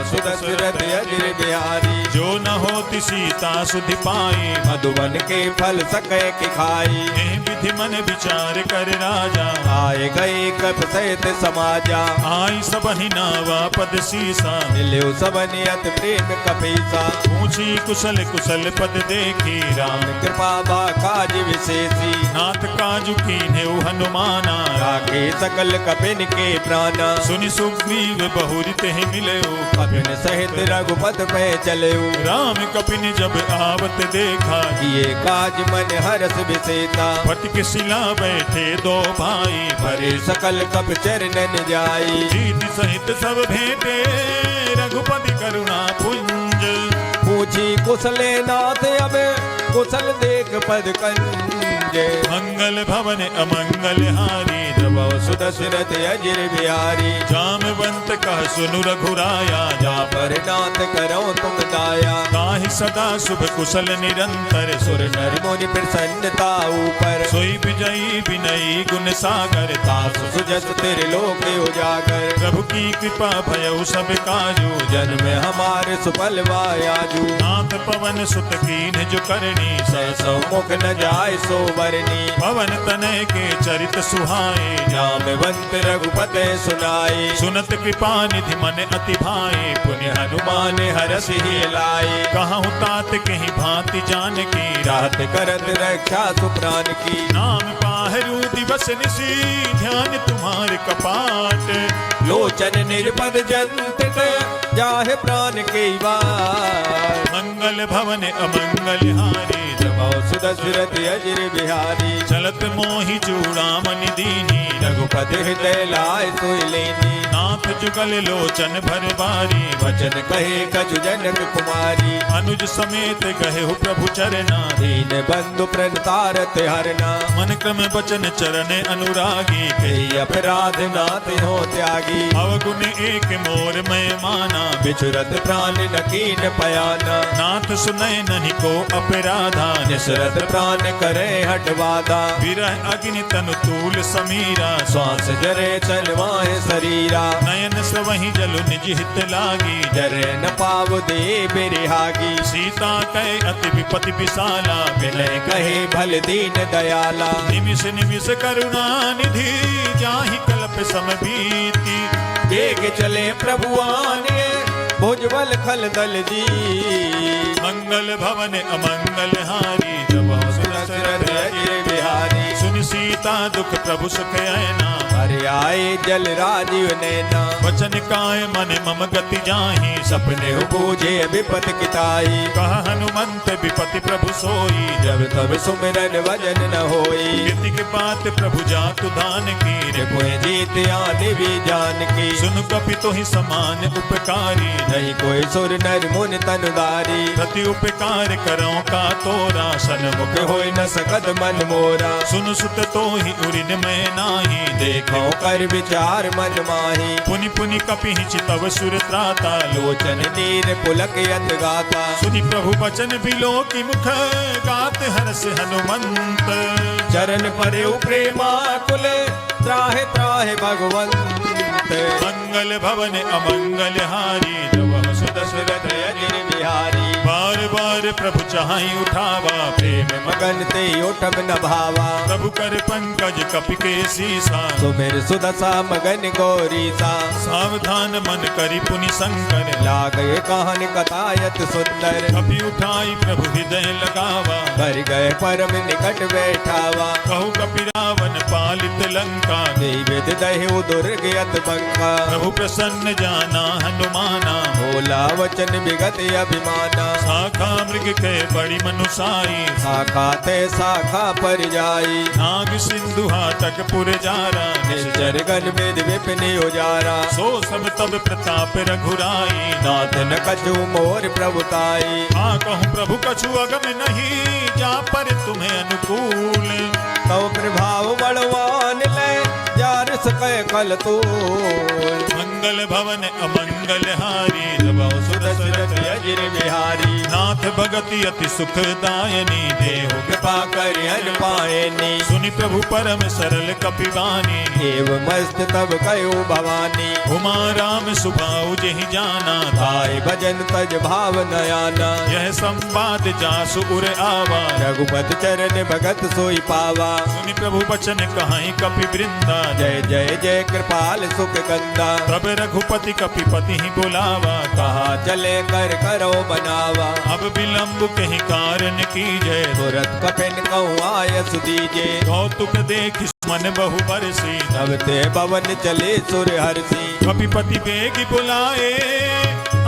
सुदशरथ अजिर बिहारी। जो न होती सीता सुधि पाई मधुबन के फल सके कि खाई। विधि मन विचार कर राजा आए गए कप सहित समाजा। आई सबहि नावा पद सीसा मिल्यो सबनि अति प्रेम कपीसा। पूछी कुशल कुशल पद देखी राम कृपा बा काज विशेषी। नाथ काजु कीन्हेउ हनुमाना राखे सकल कपिन के प्राणा। सुनि सुग्रीव बहुरि तेहि मिलयो कपिन सहित रघुपत पे चलयो। राम कपिन जब आवत देखा किए काज मन हरस विसेता। फटक शिला बैठे दो भाई भरे सकल कप चरणन जाई। जीत सहित सब भेंटे रघुपति करुणा पुंज। पूछी कुशले नाथ अब कुशल देख पद कंज। मंगल भवन अमंगल हारी जब जब सुदशरथ अजिर बिहारी जामवंत कह सुनु रघुराया जा पर नाथ करो तुम दाया ताहि सदा शुभ कुशल निरंतर सुर नर मुनि प्रसन्नता ऊपर सोई विजयी विनयी गुण सागर तासु सुजस तेरे लोक उजागर प्रभु की कृपा भयउ सब काजू जन्म हमारे सुफल वायाजू नाथ पवन सुत कीन जो करनी सौ मुख न जाय सो बरनी पवन तनय के चरित सुहाए जामवंत रघुपते सुनाए सुनत कृपा निधि मन अति भाए पुण्य हनुमान हरस ही लाए कहूँ तात कहीं भांति जान की रात करत रक्षा सुप्राण की नाम पाहरू दिवस निशी ध्यान तुम्हारे कपाट लोचन निर्पद जंत जाहे प्राण के वार मंगल भवन अमंगल हारी सुदशरथ अजिर बिहारी चलत मोहि चूड़ामणि दीनी रघुपति हृदय लाय सोई लेनी नाथ जुगल लोचन भर बारी वचन कहे कछु जनक कुमारी अनुज समेत गहे हो प्रभु चरना दीन बंधु प्रणतारत हरना मन क्रम बचन चरण अनुरागी कही अपराध नाथ हो त्यागी अवगुण एक मोर मैं माना बिछुरत प्राण नकीन पयाना नाथ सुनय नहीं को अपराधा निसरत प्राण करे हटवादा विरह अग्नि तनु तूल समीरा श्वास जरे चलवाए शरीरा नयन सवहि जलु निज हित लागी जरे न पाव दे बिरहागी सीता कहे अति विपति विशाला विनय कहे भल दीन दयाला निमिष निमिष करुणा निधि जाहि कल्प समबीति बेग चले प्रभुआने भुजबल खल दल जी मंगल भवन अमंगल हारी जब सुदशरथ अजिर बिहारी सुन सीता दुख प्रभु सुख ऐना हरि आए जल राजीव नैना वचन काय मन मम गति जाहि सपने बूझे विपत किताई कह हनुमंत विपति प्रभु सोई जब तब सुमिरन वजन न होई कीर्ति के बात प्रभु जातु दान की कोई जीत आने भी जान की सुन कपि तो ही समान उपकारी नहीं कोई सुर नर मुन तनुदारी प्रति उपकार करो का तोरा सन्मुख होई न सकत मन मोरा सुन सुत तो ही उरिन में नाही देखो कर विचार मन माही पुनि पुनि कपि चितव सुर त्राता लोचन नीर पुलक यत गाता सुनि प्रभु बचन बिलो की मुख गात हर्ष हनुमंत चरण परे प्रेमा कुल त्राहे त्राहे भगवंत मंगल भवन अमंगल हारी जब सुदशरथ अजिर बिहारी बार बार प्रभु चाहि उठावा प्रेम मगन ते उठब न भावा प्रभु कर पंकज कपि के सीसा सुमिर सुदशा मगन गौरीसा सावधान मन करि पुनि शंकर लागए कहन कथायत सुंदर कपि उठाई प्रभु हृदय लगावा कर गए परम निकट बैठावा कहु कपि रावण पालित लंका विद दहु दुर्ग यत बंका प्रभु प्रसन्न जाना हनुमाना भोला वचन विगत अभिमाना शाखा मृग के बड़ी मनुसाई शाखा ते शाखा पर जाई नाग सिंधु हाटक पुर जारा निश्चर गन वेद विपिन उजारा सो सब तब प्रताप रघुराई नाथ न कछु मोर प्रभुताई हाँ कहूँ प्रभु कछु अगम नहीं जा पर तुम्हें अनुकूल तो प्रभाव बलवान ले जार सके कल तो मंगल भवन अमंगल हारी जब सुदशरथ अजिर बिहारी नाथ भगति अति सुखदायनी देहु कृपा कर हर पायनी सुनि प्रभु परम सरल कपिवानी एव मस्त तब कयो भवानी उमा राम सुभाऊ जहि जाना धाय भजन तज भाव नयाना यह संवाद जासु उर आवा रघुपत चरण भगत सोई पावा सुनि प्रभु बचन कहाई कपि वृंदा जय जय जय कृपाल सुख गंगा तब रघुपति कपिपति ही बुलावा कहा चले कर करो बनावा अब विलंब कहीं कारण की जय तुरत कपिन कहूँ आयस दीजे कौतुक देख मन बहु बरसी तब ते पवन चले सुर हरसी कपिपति बेग बुलाए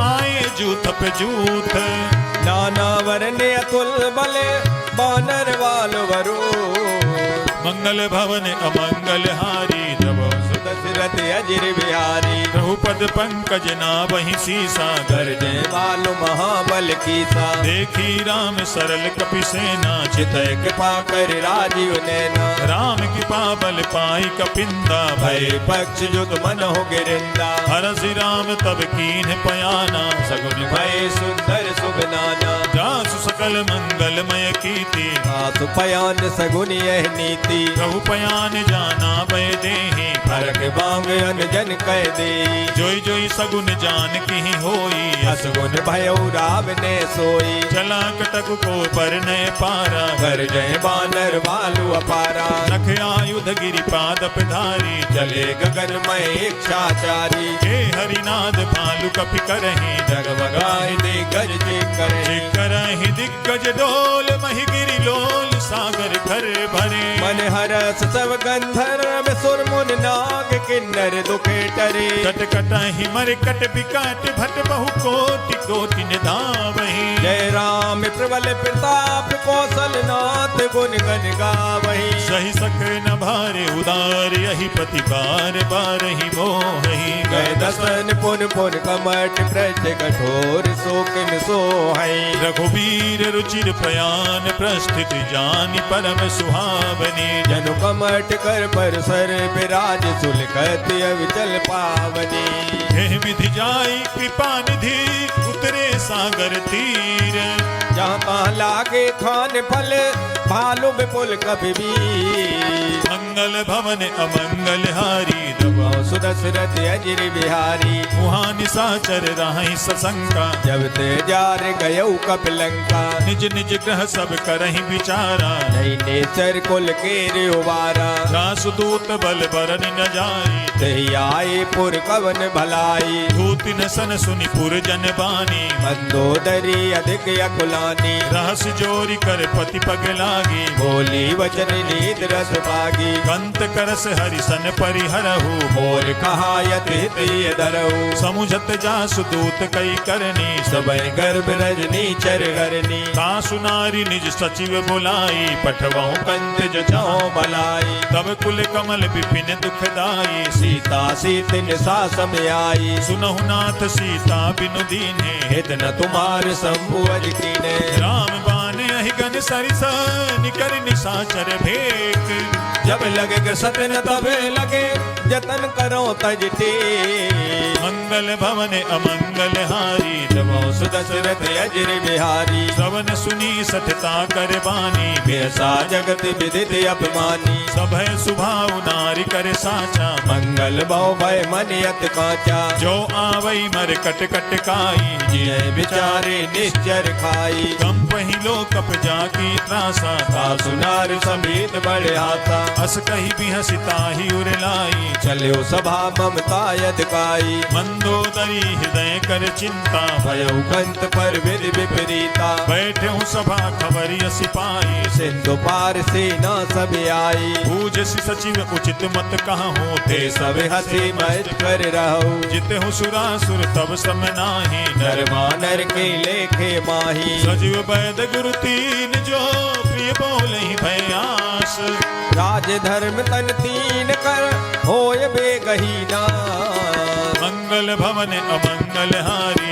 आए जूथ पे जूथ नाना वरने अतुल बले बानर वाल वरो मंगल भवन अमंगल हारी जब सुदशरथ अजिर बिहारी प्रभुपद पंकज ना वही सीसा गर्जे वालो महाबल कीसा देखी राम सरल कपि सेना चितय कृपा कर राजीव नैना राम कृपा बल पाई कपिंदा भय पक्ष युत मन हो गिरिंदा हरसि राम तब कीन पयाना सगुन भय सुंदर सुगनाना जासु सकल मंगलमय कीर्ति आसु पयान सगुन यह नीति प्रभु पयान जाना भय देहि फरक बांग अनजन कह दे जोई जोई सगुन जान की होई असगुन भयो राव ने सोई चला कटक को पर नय पारा कर जय बानर भालू अपारा नख आयुध गिरि पादप धारी चले गगन में इच्छाचारी हे हरिनाद भालु कपि करहि जगमगाए दे गज जे करे करहि दिग्गज डोल महि गिरि लोल सागर घर भरे मन हरस सब गंधर्व सुर मुन नाग किन्नर दुखे टरे कट कटहि मर कट बिकट भट बहु कोटि कोटि निधावहि जय राम प्रबल प्रताप कौशल नाथ गुण गण गावहि सही सक न भारे उदार यही पति बार बार ही मोहि गए दसन पुन पुन कमट प्रज कठोर शोकिन सोहै रघुवीर रुचिर प्रयाण प्रस्थित जानि परम सुहावनी जनु कमट कर पर सर विराज सुलखत अविचल पावनी हे विधि जाई कृपा निधि उतरे सागर तीर जहाँ तहाँ लागे खान फल भालू विपुल कभी भी मंगल भवन अमंगल हारी सुदशरथ अजिर बिहारी मुहा निशाचर राहि सशंका जब ते जार गयऊ कपिलंका निज निज ग्रह सब करहि विचारा नहीं नेचर कुल के उबारा रासुदूत बल बरन न जाई तही आए पुर कवन भलाई धूति न सन सुनि पुर जन बानी मंदोदरी अधिक अकुलानी रहस जोरी कर पति पग लागी बोली वचन नीत रस पागी कंत करस हरिसन परिहरहु मोर कहा यति धरऊ समुझत जासु दूत कई करनी सबय गर्भ रजनी चर हरनी तासु नारी निज सचिव बुलाई पठवाऊं कंत जचाओ भलाई तब कुल कमल विपिन दुखदाई सीता सीतिन सासम आई सुनहु नाथ सीता बिनु दीन्हे हित न तुम्हार संभुअज कीने राम बाने अहिगन सरिस निकर निशाचर भेक जब लगे सतन तबे लगे जतन करो तजते मंगल भवन अमंगल हारी जबो सुदशरथ अजिर बिहारी सवन सुनी सठता कर बानी बेसा जगत विदित अपमानी सभय सुभाव नारी कर साचा मंगल बहु भय मन यत काचा जो आवई मर कट कट काई जय बिचारे निश्चर खाई कम पहिलो कप जाकी त्रासा सुनार समीत बड़े हाथा अस कही भी हसिताही उरलाई चलो सभा ममता यदकाई मंदोदरी हृदय कर चिंता भयउ कंत पर विधि विपरीता बैठे हूँ सभा खबरिय सिपाही सिंधु पार सेना सब आई पूज सचिव उचित मत कहाँ होते सब हंसी मत कर रहो जिते हूँ सुरासुर तब सम नाही नर मानर के लेखे माही सजीव वैद गुरु तीन जो प्रिय बोले भयास राज धर्म तन तीन कर होय बेगहीना मंगल भवन अमंगल हारी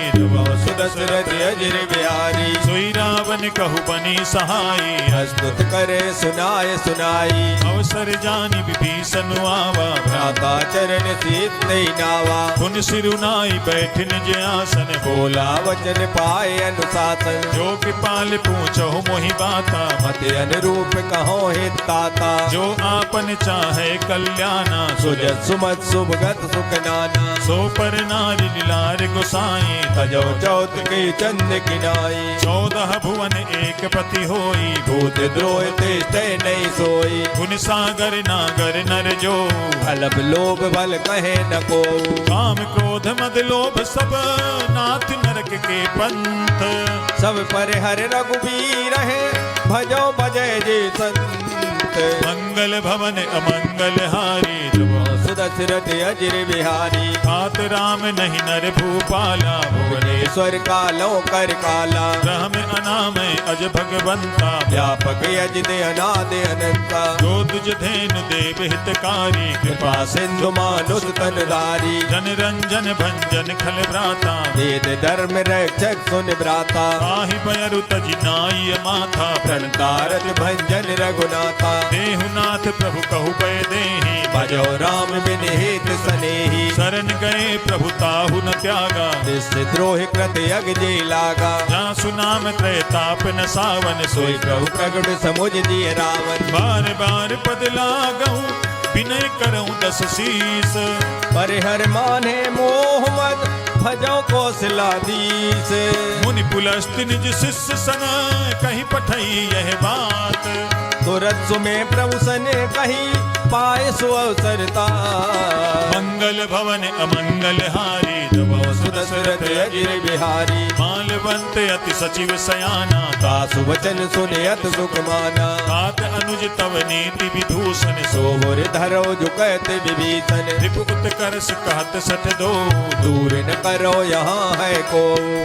सुदशरथ अजिर बिहारी सोई रावण कहु बनी सहाई हस्तुत करे सुनाय सुनाई अवसर जानि विभीषण आवा भ्राता चरण सीत नावा पुन सिरुनाई बैठ निज आसन बोला वचन पाए अनुशासन जो कृपाल पूछो मोहि बाता मत अनुरूप कहो हित ताता जो आपन चाहे कल्याणा सुजत सुमत सुभगत सुख नाना सो पर नारी लीलार गोसाई तजो चौथ के चंद किनाई 14 भुवन एक पति होई भूत द्रोह ते नहीं सोई गुण सागर नागर नर जो अलप लोभ बल कहे न को काम क्रोध मद लोभ सब नाथ नरक के पंथ सब पर हर रघुबीर है भजो भजय जे संत मंगल भवन अमंगल हारी सुदशरथ अजिर बिहारी तात राम नहीं नर भूपाला भुवनेश्वर कालो कर काला राम अनामय अज भगवंता व्यापक यज दे अनाद अनंता जो तुझ धेनु देव हितकारी कृपा सिंधु मानुष तनधारी जन रंजन भंजन खल भ्राता वेद धर्म रक्षक सुन भ्राता आहि बयरु तज नाई माथा प्रणतारत भंजन रघुनाथा देहुनाथ प्रभु कहु पै देहि भजो राम बिन हित सनेही शरण गए प्रभु ताहु न त्यागा निस द्रोह कृत यग जे लागा जहाँ सुनाम त्रैताप न सावन सोई सोई प्रभु प्रगट समुझ दिए रावण बार बार पद लागहु विनय करऊं दस शीस पर हर माने मोह मद भजो कौशलाधीश मुनि पुलस्त्य निज शिष्य सन कहीं पठई यह बात तुरत सुमे प्रभु सने कही पाए सो अवसरता मंगल भवन अमंगल हारी दबो सुदशरथ अजिर बिहारी मालवंत अति सचिव सयाना तासु वचन सुने अत सुख माना तात अनुज तव नीति विभूषण सो सोहर धरो झुकत विभीषण रिपु उत्कर्ष कहत सठ दो दूर न करो यहाँ है को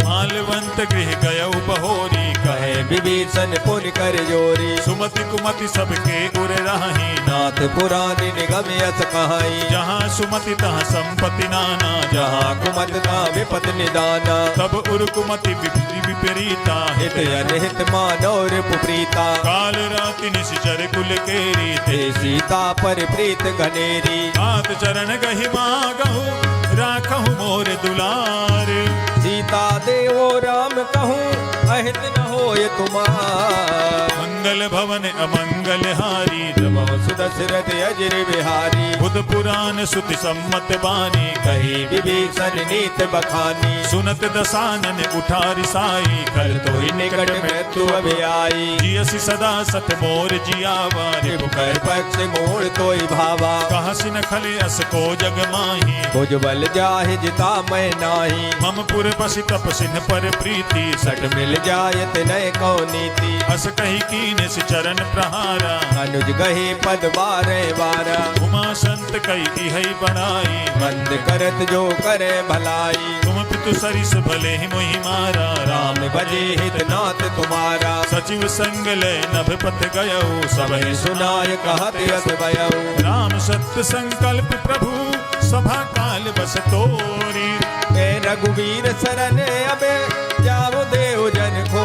मालवंत गृह गयउ बहोरी कहे विभीषण पुन कर जोरी सुमति कुमति सबके उर राही नाथ पुराण निगम यस कहाई जहाँ सुमति तहाँ संपत्ति नाना जहाँ कुमत ना विपत निदाना तब उर कुमति विपरीता हित अनहित मानव रिपुप्रीता काल राति निश्चर कुल केरी ते सीता पर प्रीत घनेरी हाथ चरण गहि मागहु राखहु मोर दुलार सीता देवो राम कहूँ अहित न होय तुम्हार मंगल भवन अमंगल हारी नमो सुदशरथ अजिर बिहारी बुध पुराण सुति सम्मत बानी कही विभीषण नीत बखानी सुनत दसानन उठारी साई कल तो ही निकट मृत्यु अभी आई जियसि सदा सत मोर जियावा रिपु कर पक्ष मोड़ तोय भावा कहाँ सिन खले अस को जग माही भुज बल जाहि जिता मैं नाही मम पुर बसि तप सिन पर प्रीति सट मिल जायत नय को नीति अस कही कीन से चरण प्रहारा अनुज गहे पद बारे बारा उमा संत कई है बनाई मंद करत जो करे भलाई तुम पितु सरिस भले ही मोहि मारा राम भजे हित नाथ तुम्हारा सचिव संग ले नभ पथ गयऊ सब सबहि सुनाय कहत यस भयऊ राम सत्य संकल्प प्रभु सभा काल बस तोरी ए रघुवीर शरण अबे जाओ देव जन को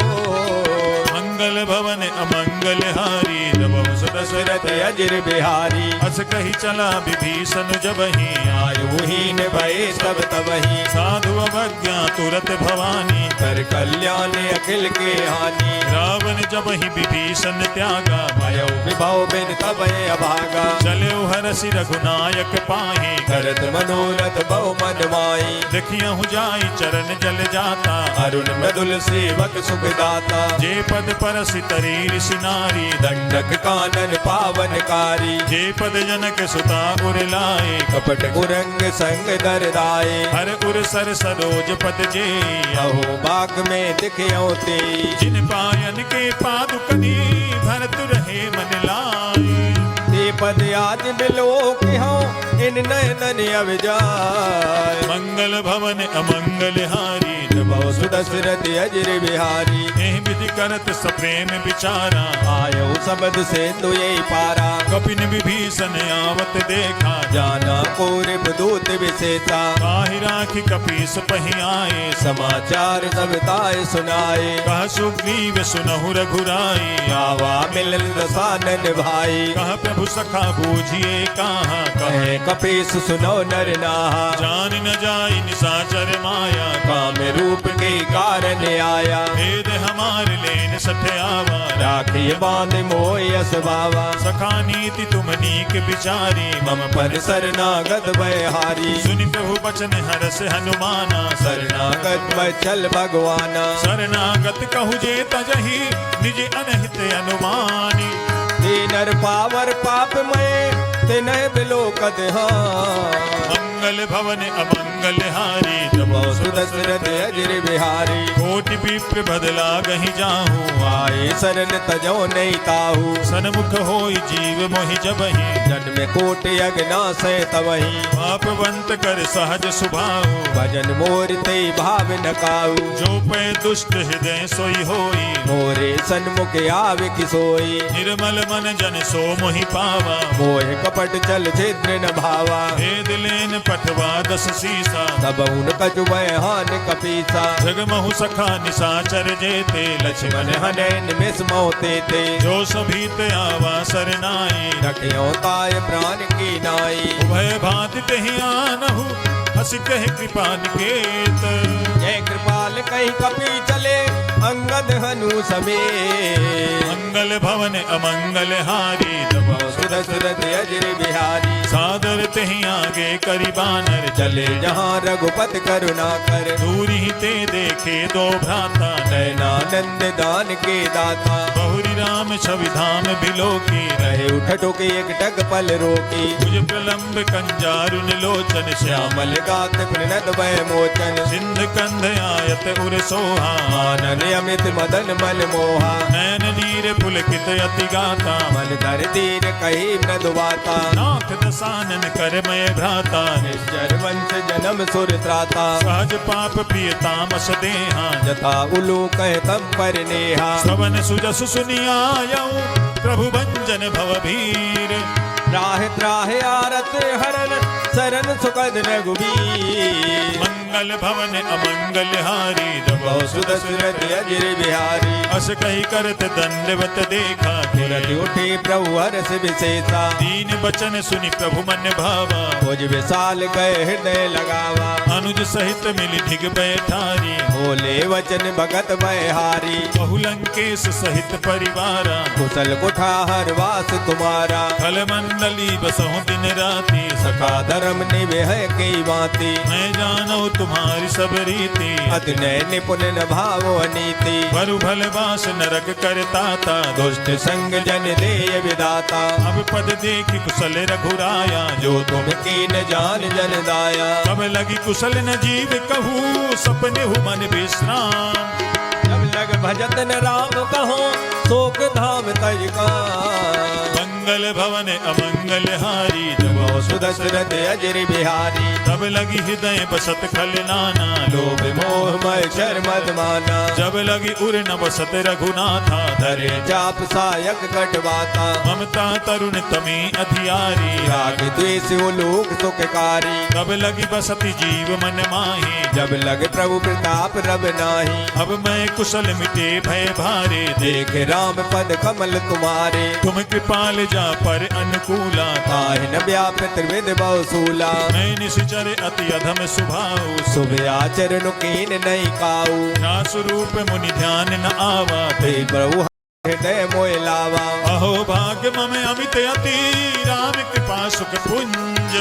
मंगल भवन अमंगल हारी नभो दशरथ अजिर बिहारी अस कही चला विभीषण जबहि आयु हीन भये सब तबहि साधु अवज्ञा तुरत भवानी कर कल्याण अखिल के हानि रावण जबहि विभीषण त्यागा भयो विभव बिन तबे अभागा चले हरसि रघुनायक पाहि करत मनोरथ बहु मन माई देखियहु जाई चरण जल जाता अरुण मृदुल सेवक सुखदाता जे पद परसि तरी ऋषि नारी दंडक कानन पावनकारी जे पद जनक सुता उर लाए कपट कुरंग संग दरदाए हर उर सर सरोज पद जे अहो बाग में दिखयो ते जिन पायन के पादुकनी भरत रहे मन लाए ते पद आज मिलो कि हो इन नयन अविजाय मंगल भवन अमंगल हारी बहु सुदशरथ अजिर बिहारी एह विधि करत सप्रेम विचारा आयो सबद से तुये पारा कपिन विभीषण आवत देखा जाना कोरिब दूत विशेषा काहि राखी कपीस पहि आए समाचार सब ताय सुनाए कह सुग्रीव सुनहु रघुराई आवा मिलन दसानन भाई कह प्रभु सखा बूझिए कहाँ कहे कहे कपीस सुनो नर नाहा जान न जाई निशाचर माया काम रूप के कारण आया भेद हमार लेन सठ आवा राखिए बांध मोयस बावा सखा नीति तुम नीक विचारी मम पर शरणागत भयहारी सुनि प्रभु बचन हरस हनुमाना शरणागत बचल भगवाना शरणागत कहु जे तजहि निज अनहित अनुमानी ते नर पावर पाप मय ते नय बिलोकत मंगल भवन अमंगल हारी बहु सुदशरथ अजिर बिहारी कोटि विप्र बदला गहि जाहू आए शरण तजो नहीं ताहू सन्मुख होई जीव मोहि जबहि जन्म कोटि अगना से तवही पापवंत कर सहज सुभाऊ भजन मोर ते भाव न काऊ जो पै दुष्ट हृदय सोई होई मोरे सन्मुख आवे किसोई निर्मल मन जन सो मोहि पावा मोह कपट कपट चल छिद्र न भावा भेद लेन पठवा 10 सीसा तब उन कछु हान कपीसा जगमहु सखा निशाचर जेते लक्ष्मण लक्ष्मण हने निमिष मोते थे जो सभी ते आवा सरनाई रखियो ताय प्राण की नाई उभय भांति तेहि आनहु हस कह कृपा निकेत जय कृपाल कहीं कपी चले अंगद हनु समेत मंगल भवन अमंगल हारी सुरत अजर बिहारी सादर तेहि आगे करी बानर चले जहाँ रघुपति करुणा कर दूरी ही ते देखे दो भ्राता नयनानंद दान के दाता बहुरी राम छवि धाम बिलो की रहे उठ टोके एक टक पल रोकी भुज प्रलंब कंजारुन लोचन श्याम श्यामल गात प्रणत भय मोचन सिंध कंध आयत उर सोहा आनन अमित मदन मल मोहा नैन नीर पुलकित अति गाता मन धर दीन कही मृदुवाता नाथ दसानन करमय भ्राता निश्चर वंश जन्म सुर त्राता सहज पाप प्रिय तामस देहा जथा उलू कह तम पर नेहा श्रवण सुजसु सुनियायऊ प्रभु भंजन भवभीर राह त्राह आरत हरन सरन सुखद रघुबीर मंगल भवन अमंगल हारी दबौ सुरत अजर बिहारी अस कही करत दंडवत देखा तुरत उठे प्रभु हरस विशेषा दीन बचन सुनि प्रभु मन भावा भुज विशाल गए हृदय लगावा अनुज सहित मिली ढिग बैठारी बोले वचन भगत बहारी बहुलंकेश सहित परिवारा कुशल कुठार वास तुम्हारा फल मंडली बसहु दिन राति सखा धर्म निवेह की बाती मैं जानो तुम्हारी सब रीति अति नय निपुण न भाव अनीति बरु भल बास नरक करताता दुष्ट संग जन देय विदाता अब पद देखी कुशल रघुराया जो तुम की न जान जन दाया तब लगी कुशल न जीव कहू सपने हु मन विश्राम जब लग भजत न राम कहो शोक धाम तज का मंगल भवन अमंगल हारी दबौ सुदशरथ अजर बिहारी तब लगी हृदय बसत खल नाना लोभ मोह मय शर मद माना जब लगी उर न बसत रघुनाथा धरे जाप सायक कटवाता ममता तरुण तमी अधियारी राग द्वेष लोक सुखकारी तब लगी बसती जीव मन माही जब लग प्रभु प्रताप रब नाही अब मैं कुशल मिटे भय भारे देख राम पद कमल तुम्हारे तुम कृपाल जा पर अनुकूला ताहि न व्याप त्रिविध बहुसूला मैं निश्चर अति अधम सुभाऊ शुभ आचरण कीन नहीं काऊ ना स्वरूप मुनि ध्यान न आवा ते प्रभु हृदय मोय लावा अहो भाग्य मम अमित अति राम कृपा सुख पुंज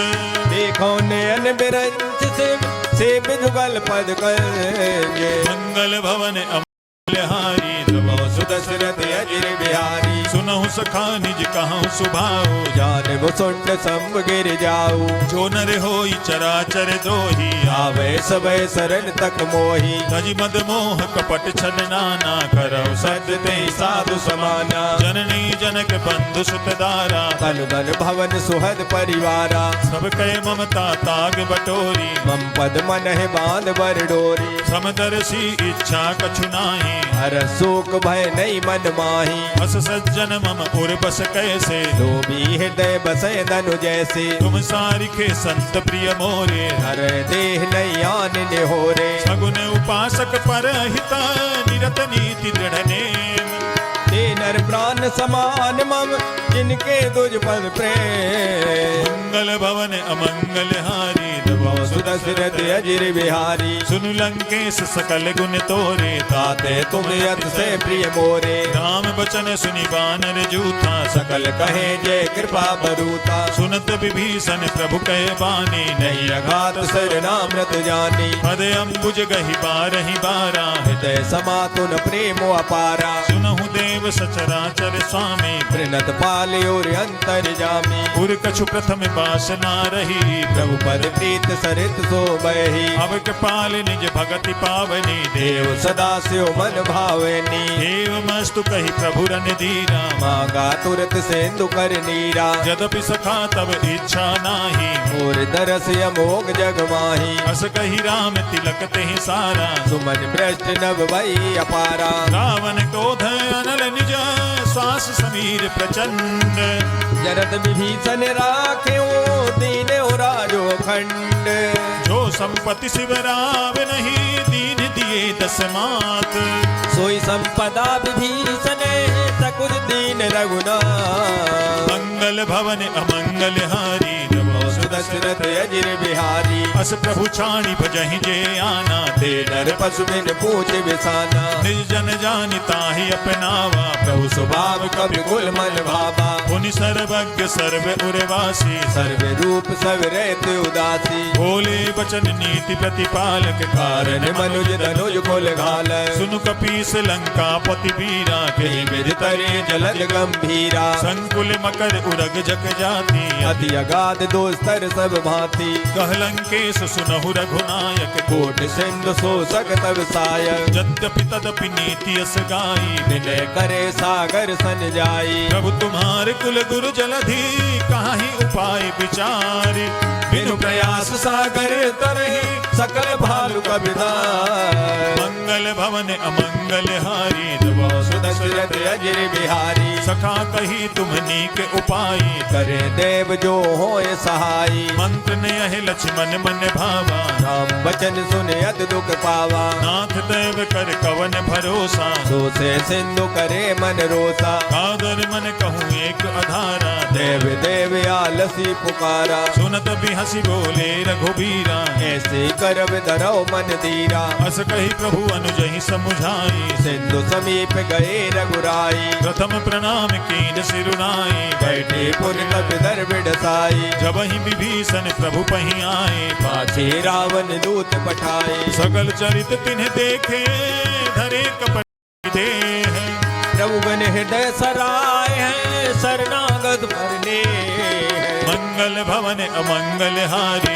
देखो नयन बिरंच से जुगल पद करेंगे मंगल भवन अमंगल हारी सुदशरथ अजर बिहारी सुनहु सखा निज कहूँ सुभाऊ जान मुसुंड संग गिर जाऊ जो नर होई चराचर दोही आवे सबे शरण तक मोही तज मद मोह कपट छल नाना करौ सत्य ते साधु समाना जननी जनक बंधु सुत दारा तन धन भवन सुहद परिवारा सब कह ममता ताग बटोरी मम पद मन है बांध बर डोरी समदर्शी इच्छा कछु नाही हर शोक भय नहीं मन माही बस सज्जन मम उर बस कैसे लोभी हृदय बसय धनु जैसे तुम सारिखे संत प्रिय मोरे हर देह नहीं आन निहोरे सगुन उपासक पर हिता निरत नीति दृढ़ नेम ते नर प्राण समान मम जिनके तुझ पद प्रेम मंगल भवन अमंगल हारी दबौ सुदशरथ अजर बिहारी सुनु लंकेश सकल गुण तोरे ताते तुम अत से प्रिय मोरे राम बचन सुनि बानर जूथा सकल कहे जय कृपा बरूता सुनत विभीषण प्रभु कहे बानी नहीं अघात शरणामृत जानी पद अम्बुज गहि बारहि बारा हृदय समातुन प्रेम अपारा सुनहु देव सचराचर स्वामी प्रणत पाले और अंतर जामी पुर कछु प्रथम बासना रही प्रभु पद प्रीत सरित सो बही अब कृपाल निज भगति पावनी देव सदा से मन भावनी देव मस्तु कही प्रभु रन धीरा मांगा तुरत सेंदु कर नीरा यद्यपि सखा तब इच्छा नाही मोर दरस अमोघ जग माही अस कही राम तिलक तेहि सारा सुमन भ्रष्ट नभ भई अपारा रावण क्रोध अनल निज स्वार्थ प्रभास समीर प्रचंड। जरत विभीषण राखे दीन राजो खंड। जो संपत्ति शिवराव नहीं दीन दिए दस मात। सोई संपदा विभीषण सकुर दीन रघुनाथ। मंगल भवन अमंगल हारी दशरथ अजिर बिहारी। अस प्रभु छाणी भजहि जे आना। ते नर पशु बिन पूछ बिसाना। निज जन जानिता ही अपनावा। प्रभु स्वभाव कवि कुल मन भावा। पुनि सर्वज्ञ सर्व उर्वासी। सर्व रूप सब रहते उदासी। बोले बचन नीति प्रतिपालक। कारण मनुज धनुज कुल घाल। सुनु कपीस लंका पति बीरा। कहीं बिज तरे जलद गंभीरा। संकुल मकर उरग जग जाति। अति अगाध दोस्तर सब भांति। कहलंकेश सुनहु रघुनायक। कोट सिंधु शोषक तब सायक। यद्यपि तदपि नीति यस गाई। विनय करे सागर सन जाई। प्रभु तुम्हारे कुल गुरु जलधि काहि उपाय विचारी। बिनु प्रयास सागर तरहि सकल भालु कबिधार। मंगल भवन अमंगल हारी। दशरथ अजिर बिहारी। सखा कही तुमनी के उपाय। करे देव जो होय सहाई। मंत्र ने यह लक्ष्मण मन भावा। राम बचन सुने अत दुख पावा। नाथ देव कर कवन भरोसा। सो से सिंधु करे मन रोसा। कादर मन कहूँ एक अधारा। देव देव आलसी पुकारा। सुनत भी हंसी बोले रघुबीरा। ऐसे करब धरौ मन धीरा। अस कही प्रभु अनुजहि समुझाई। सिंधु समीप गए रघुराई। प्रथम प्रणाम कीन सिरुनाई। बैठे पुर कप दर बिडसाई। जब ही विभीषण प्रभु पही आए। पाछे रावण दूत पठाए। सगल चरित तिन्ह देखे धरे कपट देह। प्रभु बन हृदय सराय है शरणागत भरने। मंगल भवन अमंगल हारी।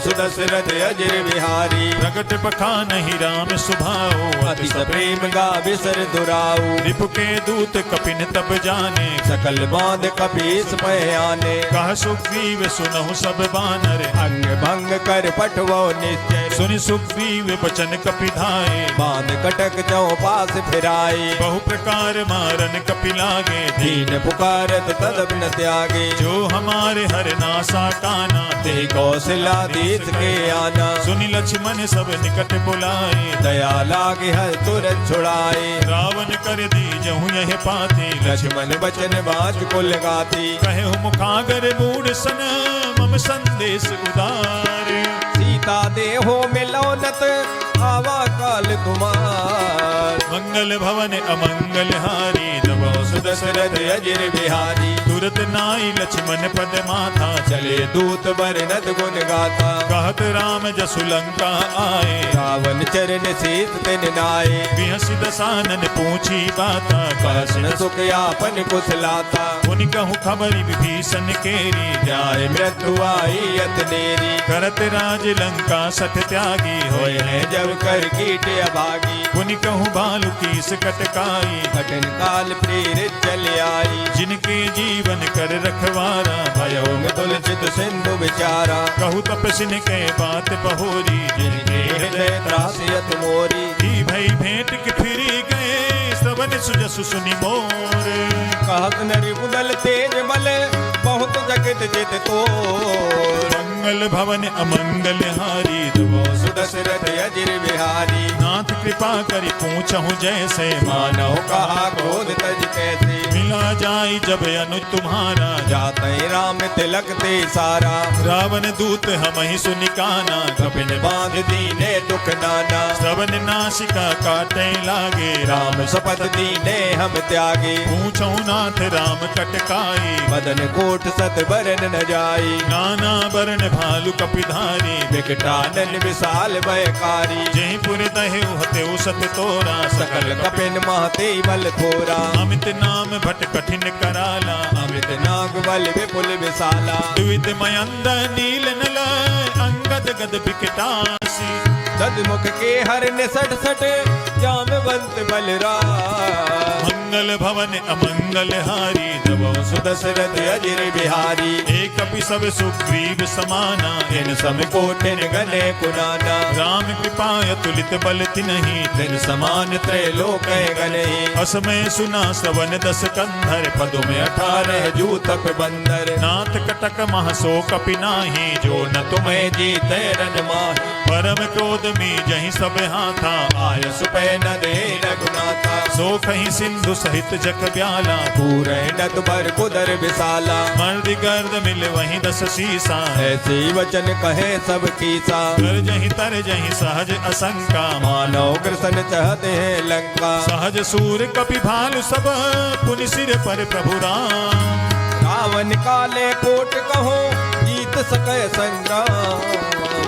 सुदशरथ अजिर बिहारी। प्रकट पखान ही राम सुभाओ। अति प्रेम गा बिसर दुराऊ। रिपु के दूत कपिन तब जाने। सकल बांध कपीस पयाने। कह सुग्रीव सुनहु सब बानर। अंग भंग कर पठवो निश्चय। सुनि सुग्रीव बचन कपिधाए। बांध कटक चौपास फिराए। बहु प्रकार मारन कपिलागे। दीन पुकारत तदप न त्यागे। जो हमारे हर नासा काना। ते कौशलाधीश के आना। सुनि लक्ष्मण सब निकट बुलाए। दया लागे हर तुरंत छुड़ाए। रावण कर दीजहु यह पाते। लक्ष्मण बचन बाज कुल गाती। कहु मुखागर मूढ़ सन मम संदेश उदार। सीता देहो मिलौनत आवा काल कुमार। मंगल भवन अमंगल हारी। सुदशरथ अजिर बिहारी। तुरत नाई लक्ष्मण पद माथा। चले दूत बरनत गुण गाथा। कहत राम जसु लंका आए। रावण चरण शीत तिन नाये। बिहसि दसानन पूछी बाता। कहसन सुख यापन कुशलाता। पुनि कहूँ खबरि विभीषण केरी। न्याय मृत्यु आई अतनेरी। करत राज लंका सठ त्यागी। होय है जब कर कीट अभागी। पुनि कहूँ बालु कीस कटकाई। कठिन काल प्रेरित चल आई। जिनके जीवन कर रखवारा। भयो में तुलसित सिंधु विचारा। कहु तपसिन के बात बहोरी। जिनके हृदय त्रासियत मोरी। ही भई भेंट के फिरी गए। श्रवण सुजसु सुनि मोर। कहत नरि उदल तेज बल बहुत जगत जित तो। मंगल भवन अमंगल हारी। सुदशरथ अजिर बिहारी। नाथ कृपा करि पूछहु जैसे। मानव कहा क्रोध तज कैसे। मिला जाई जब अनुज तुम्हारा। जाते राम तिलक ते सारा। रावण दूत हम ही सुनिकाना। कपिन बांध दीने दुख नाना। श्रवण नासिका काटे लागे। राम शपथ दीने हम त्यागे। पूछहु नाथ राम कटकाई। मदन कोट सत बरन न जाई। नाना बरन भालु कपिधारी। विकटानन विशाल भयकारी। जहि पुर दहे हते सत तोरा। सकल कपिन महते बल थोरा। अमित नाम भट कठिन कराला। अमृत नाग बल विपुल विशाला। द्वित मयंद नील नल अंगद गद विकटासी। सदमुख के हर ने सट सट जामवंत बलराम। मंगल भवन अमंगल हारी जबो सुदशरथ अजिर बिहारी। एक कपि सब सुग्रीव समाना इन सम कोटिन गने पुराना। राम कृपा अतुलित बल तिन्हि दिन समान त्रैलोक गने। असमय सुना सवन दस कंधर पदुम 18 जूतक बंदर। नाथ कटक महसो कपि नाही जो न तुम्हें जीते रन माही। परम क्रोध मी जहि सब हाथा आय सुपै न दे रघुनाथा। सो कहीं सिंधु सहित जग ब्याला पूरे नत पर कुदर विशाला। मर्द गर्द मिल वहीं दस सीसा ऐसे वचन कहे सब कीसा। कर जहीं तर जहीं सहज असंका मानव कृष्ण चाहते हैं लंका। सहज सूर कपि भालु सब पुनि सिर पर प्रभु राम रावण काले कोट कहो जीत सके संग्राम।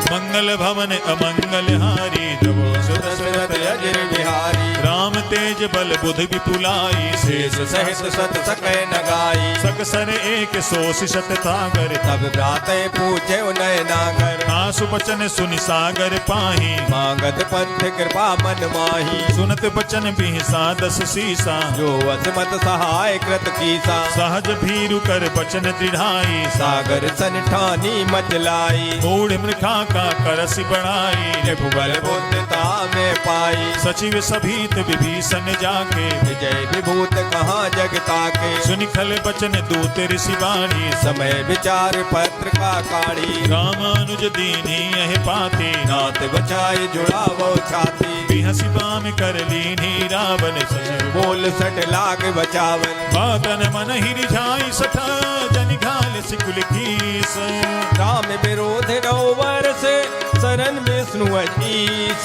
मंगल भवन अमंगल हारी जबो सुदशरथ अजिर बिहारी। राम तेज बल बुद्धि विपुलाई शेष सहित सत सकै न गाई। सकसर एक सोस शत तागर तब भ्राते पूछे उनय नागर। आसु बचन सुनि सागर पाही मांगत पंथ कृपा मन माही। सुनत बचन बिहसा दस सीसा जो असमत सहाय कृत कीसा। सहज भीरु कर बचन दृढ़ाई सागर सन ठानी मचलाई। मूढ़ मृखा का करसि बढ़ाई भुगल बुद्धता में पाई। सचिव सभीत विभीषण जाके विजय विभूत कहाँ जगता के। सुनि खल बचन दूत ऋषि वाणी समय विचार पत्र का काढ़ी। रामानुज दीनी यह पाते नाथ बचाई जुड़ावो छाती। बिहसि बाम कर लीनी रावण सचिव बोल सट लाग बचावन। बातन मन ही रिझाई सठा जनि घाल सिकुल कीस राम विरोध 9 वर्ष शरण विष्णु अजीस।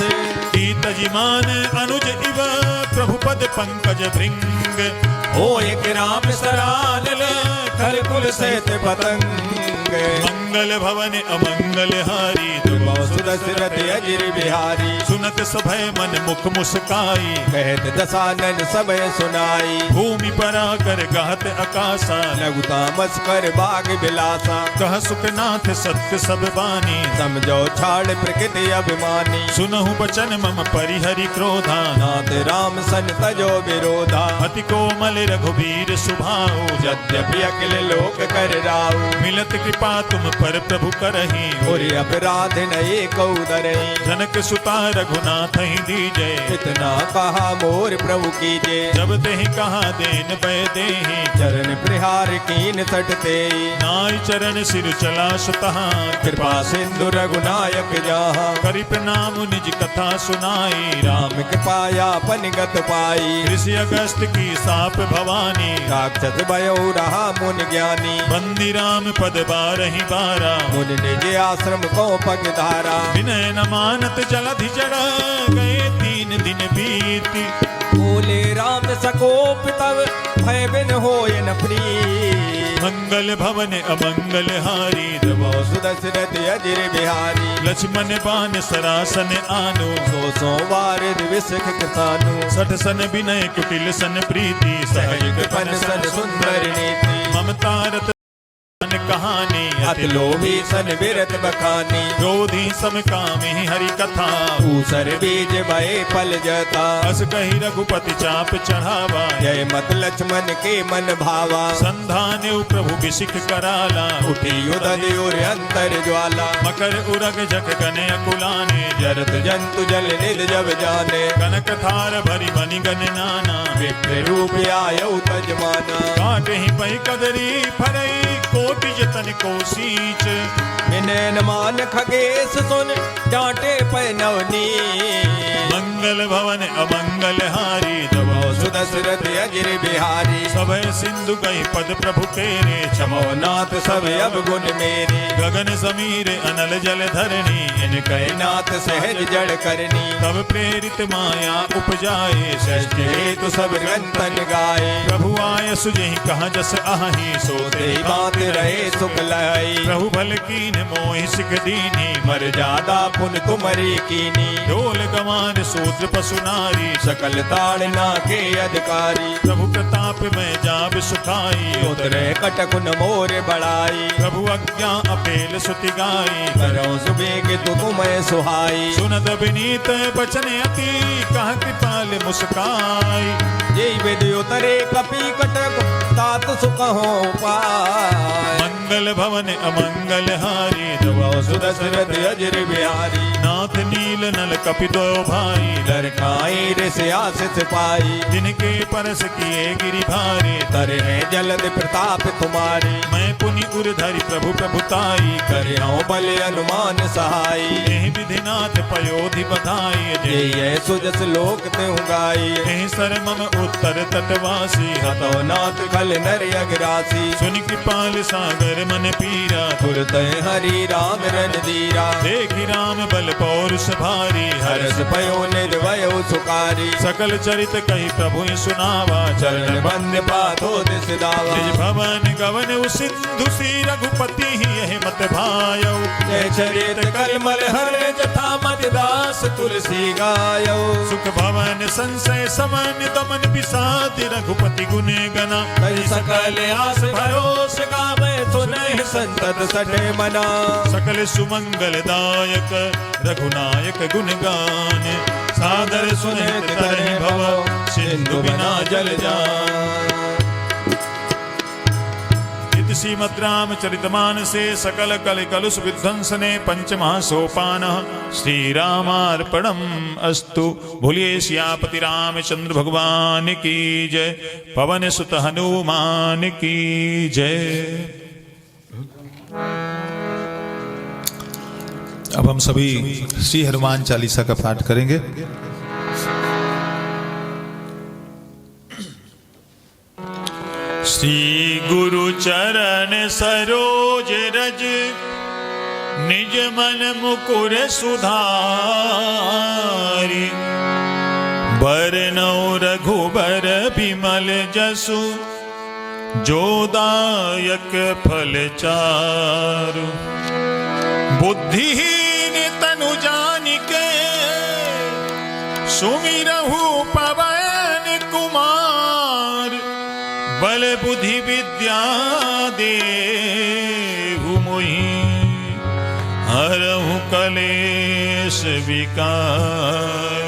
कीत जिमान अनुज इव प्रभु पद पंकज भृंग हो एक राम सरानल खल कुल सहित पतंग। मंगल भवन अमंगल हारी सुदशरथ अजिर बिहारी। सुनत सभय मन मुख मुस्काई कहत दसानन समय सुनाई। भूमि परा कर गहत आकाशा लघु तामस कर बाग बिलासा। कह सुखनाथ सत्य सब बानी समझो छाड़ प्रकृति अभिमानी। सुनहु बचन मम परिहरि क्रोधा नाथ राम सन तजो विरोधा। अति कोमल रघुबीर सुभाऊ यद्यपि अकिल लोक कर राऊ। मिलत कृपा तुम पर प्रभु करही और अपराध नये कौदरही। जनक सुता रघुनाथ ही दीजे इतना कहा मोर प्रभु कीजे। जब तेहि कहा देन पै देहि चरण प्रहार कीन सटते। नाई चरण सिर चला सुतहा कृपा सिंधु रघुनायक जहाँ। करि प्रणाम निज कथा सुनाई राम कृपाया पनिगत पाई। ऋषि अगस्त की साप भवानी राक्षस भयो रहा मुन ज्ञानी। बंदी राम पद बारहि बारा मुन निज आश्रम को पग धारा। विनय न मानत जलधि जड़ा गए 3 दिन बीती बोले राम सकोप तब भय बिन होय न प्रीत। मंगल भवन अमंगल हारी जबो सुदशरथ अजिर बिहारी। लक्ष्मण बान सरासन आनो 100 बार विषख कृतानु। 60 सन विनय कुटिल सन प्रीति सहज कृपन सन सुंदर नीति। ममता रत कहानी अति लोभी सन बिरत बखानी। क्रोधी सम कामी हरि कथा ऊसर बीज भय फल जता। अस कही रघुपति चाप चढ़ावा जय मत लक्ष्मण के मन भावा। संधान प्रभु बिसिक कराला उठी उदय और अंतर ज्वाला। मकर उरग जग गने अकुलाने जरत जंतु जल निध जब जाने। कनक थार भरी बनि गन नाना विप्र रूप आयौ तजमाना। काटे ही पै कदरी फरई कोटि जतन को सींच। विनय न मान खगेश सुन डांटे पै नवनी। मंगल भवन अमंगल हारी जबो सुदशरथ अजिर बिहारी। सभय सिंधु गई पद प्रभु तेरे क्षमो नाथ सब अब गुण मेरे। गगन समीर अनल जल धरणी इनके नाथ सहज जड़ करनी। तब प्रेरित माया उपजाए सृष्टि हेतु सब ग्रंथन गाए। प्रभु आय सुजहि कहा जस आही सोते बात रहे सुख लाई। प्रभु भल कीन मोहि सिख दीनी मर जादा पुन तुमरी कीनी। ढोल गमान सूत्र पशु नारी सकल ताड़ ना के अधिकारी। प्रभु प्रताप में जाब सुखाई, उतरे कटकुन मोर बढ़ाई। प्रभु आज्ञा अपेल सुति गाई, करो सुबेग तुम्हें सुहाई। सुनत विनीत बचन अति, कह कृपाल मुस्काई। जय विधि उतरे कपि कटक, तात सुख हो पाय। मंगल भवन अमंगल हारी, सुदशरथ अजर बिहारी। नाथ नील नल कपि दो भाई, डर खाई ऋष आशिष पाई। जिनके परस किए गिरि भारी, करे है जलद प्रताप तुम्हारी। मैं पुनि उरधरि प्रभु प्रभुताई, करे हो बल अनुमान सहाई। एहि विधिनाथ पयोधि बधाई। जय सुजस लोक त्यों गाई। एहि सर मम उत्तर तटवासी, हतो नाथ खल नर अग्रासी। सुनि कृपाल सागर मन पीरा, तुरत हरि राम रणधीरा। देखि राम बल पौरुष भारी, हरस भयो निर्भय सुकारी। सकल चरित कही प्रभु सुनावा, चरण बंद पाथो दिस दावा। निज भवन गवन सिंधु सी, रघुपति ही यह मत भायो। जय चरित कलमल हर जथा मति दास तुलसी गायो। सुख भवन संशय समन दमन विषाद, रघुपति गुण गना। कई सकल आस भरोस गावे, सुनहि संतत सठे मना। सकल सुमंगल दायक रघुनायक गुण गान, सादर सुनित तरहि भव सिंधु बिना जल जान। श्रीमद् रामचरितमानसे सकल कल कलुष विध्वंसने पंचमः सोपानः श्री रामार्पणम् अस्तु। भूलिए सियापति रामचंद्र भगवान की जय, पवन सुत हनुमान की जय। अब हम सभी श्री हनुमान चालीसा का पाठ करेंगे। श्री गुरु चरण सरोज रज, निज मन मुकुर सुधारि। बरनौ रघुबर बिमल जसु, जो दायक फल चारु। बुद्धिहीन तनु जानिके, सुमिरहु पवन कुमार। बल बुद्धि विद्या देहु मोहि, हरहु कलेश विकार।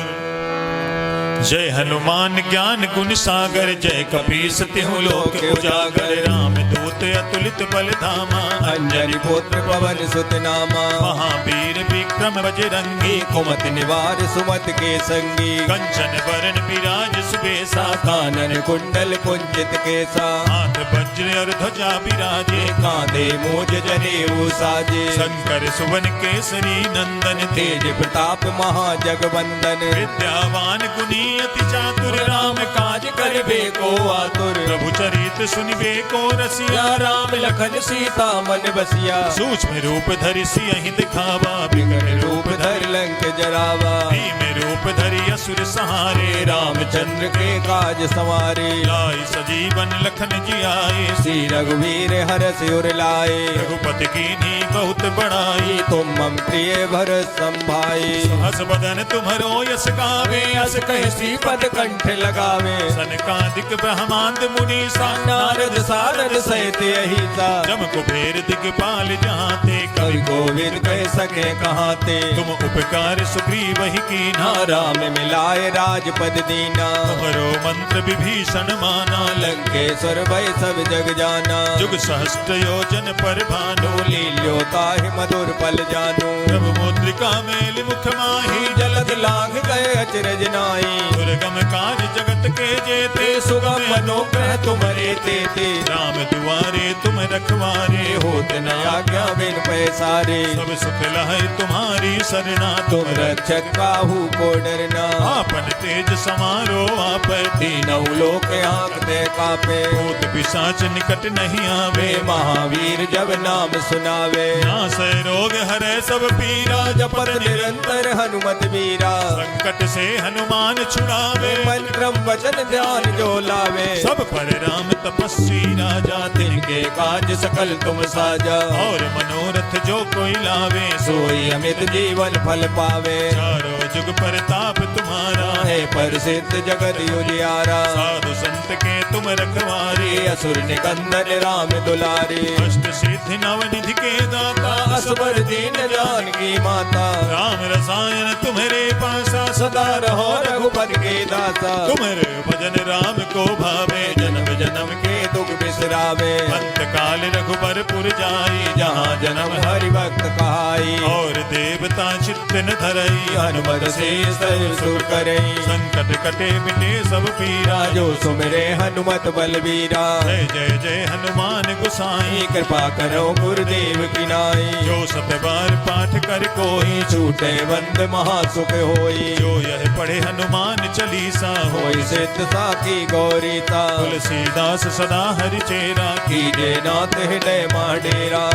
जय हनुमान ज्ञान गुण सागर, जय कपीस तिहुँ लोक उजागर। राम दूत अतुलित बल धामा, अंजनी पुत्र पवन सुत नामा। महावीर विक्रम बजरंगी, कुमति निवार सुमत के संगी। कंचन बरन विराज सुबेसा, कानन कुंडल कुंचित केसा। हाथ वज्र और ध्वजा विराजे, कांधे मूज जनेऊ साजे। शंकर सुवन केसरी नंदन, तेज प्रताप महाजगवंदन। विद्यावान गुणी अति चातुर, राम काज करबे को आतुर। प्रभु चरित सुनिबे को रसिया, राम लखन सीता मन बसिया। सूक्ष्म रूप धरि सियहि दिखावा, विकट रूप धर लंक जरावा। भीम रूप धरि असुर सहारे, रामचंद्र के काज सवारे। लाए सजीवन लखन जियाए, श्री रघुवीर हरष उर लाए। रघुपति कीन्ही बहुत बड़ाई, तुम मम प्रिय भरत संभाई। हस बदन तुम्हरो यस गावे, अस कहि श्रीपद कंठ लगावे। सनकादिक ब्रह्मांड मुनीसा, नारद सारद सहित अहिसा। जम कुबेर दिगपाल जहाते, कवि गोविंद कह सके कहाते। तुम उपकार सुग्रीव ही कीन्हा, राम मिलाए राजपद दीना। तुम्हरो मंत्र विभीषण माना, लंकेश्वर भय सब जग जाना। जुग सहस्त्र योजन पर भानु, लील्योताहि मधुर पल जानु। प्रभु मुद्रिका मेलि मुख माहि, जलद लांघ गए अचरज नाई। दुर्गम काज जगत के जेते, सुगम मनोग्रह तुम्हारे तेते। राम दुआरे तुम रखवारे, होत न आज्ञा बिन पैसारे। सब सुख लहै तुम्हारी सरना, तुम रक्षक काहू को डरना। आपन तेज समारो आपै, तीनों लोक आंकते कापे। भूत पिशाच निकट नहीं आवे, वे महावीर जब नाम सुनावे। नासै रोग रोग हरे सब पीरा, जपत निरंतर हनुमत वीरा। संकट से हनुमान छुड़ावे, मंत्रम वचन ध्यान जो लावे। सब पर राम तपस्वी राजा, तिनके काज सकल तुम साजा। और मनोरथ जो कोई लावे, सोई अमित जीवन फल पावे। चारों जुग परताप तुम्हारा, है प्रसिद्ध जगत उजियारा। साधु संत के तुम रखवारे, असुर निकंदन राम दुलारे। अष्ट सिद्धि नवनिधि के दाता, असबर दीन जानकी माता। राम रसायन तुम्हारे पासा, सदा रहो रघुपति के दासा। तुम्हारे भजन राम को भावे, जन्म जन्म के दुख बिसरावे। अंत काल रघुबरपुर जाई, जहाँ जन्म हरि भक्त कहाई। और देवता चित्त न धरई, हनुमत से सर्व सुर करई। संकट कटे मिटे सब पीरा, जो सुमिरे हनुमत बलवीरा। जय जय जय हनुमान गोसाई, कृपा करो गुरुदेव की नाई। जो सत बार पाठ कर कोई, छूटे बंद महासुख होई। जो यह पढ़े हनुमान चालीसा, होई सिद्ध साकी गौरीता। तुलसीदास सदा हरि चेरा, कीजे नाथ हृदय माडेरा।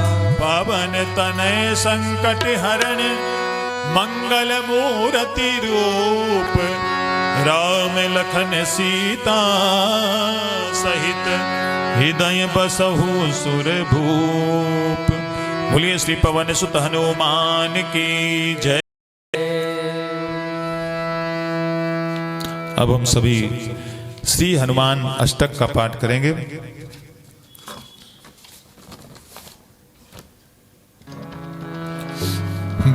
पावन तनय संकट हरण, मंगल मूर्ति रूप। राम लखन सीता सहित, हृदय बसहु सुर भूप। बोलिए श्री पवन सुत हनुमान की जय। अब हम सभी श्री हनुमान अष्टक का पाठ करेंगे।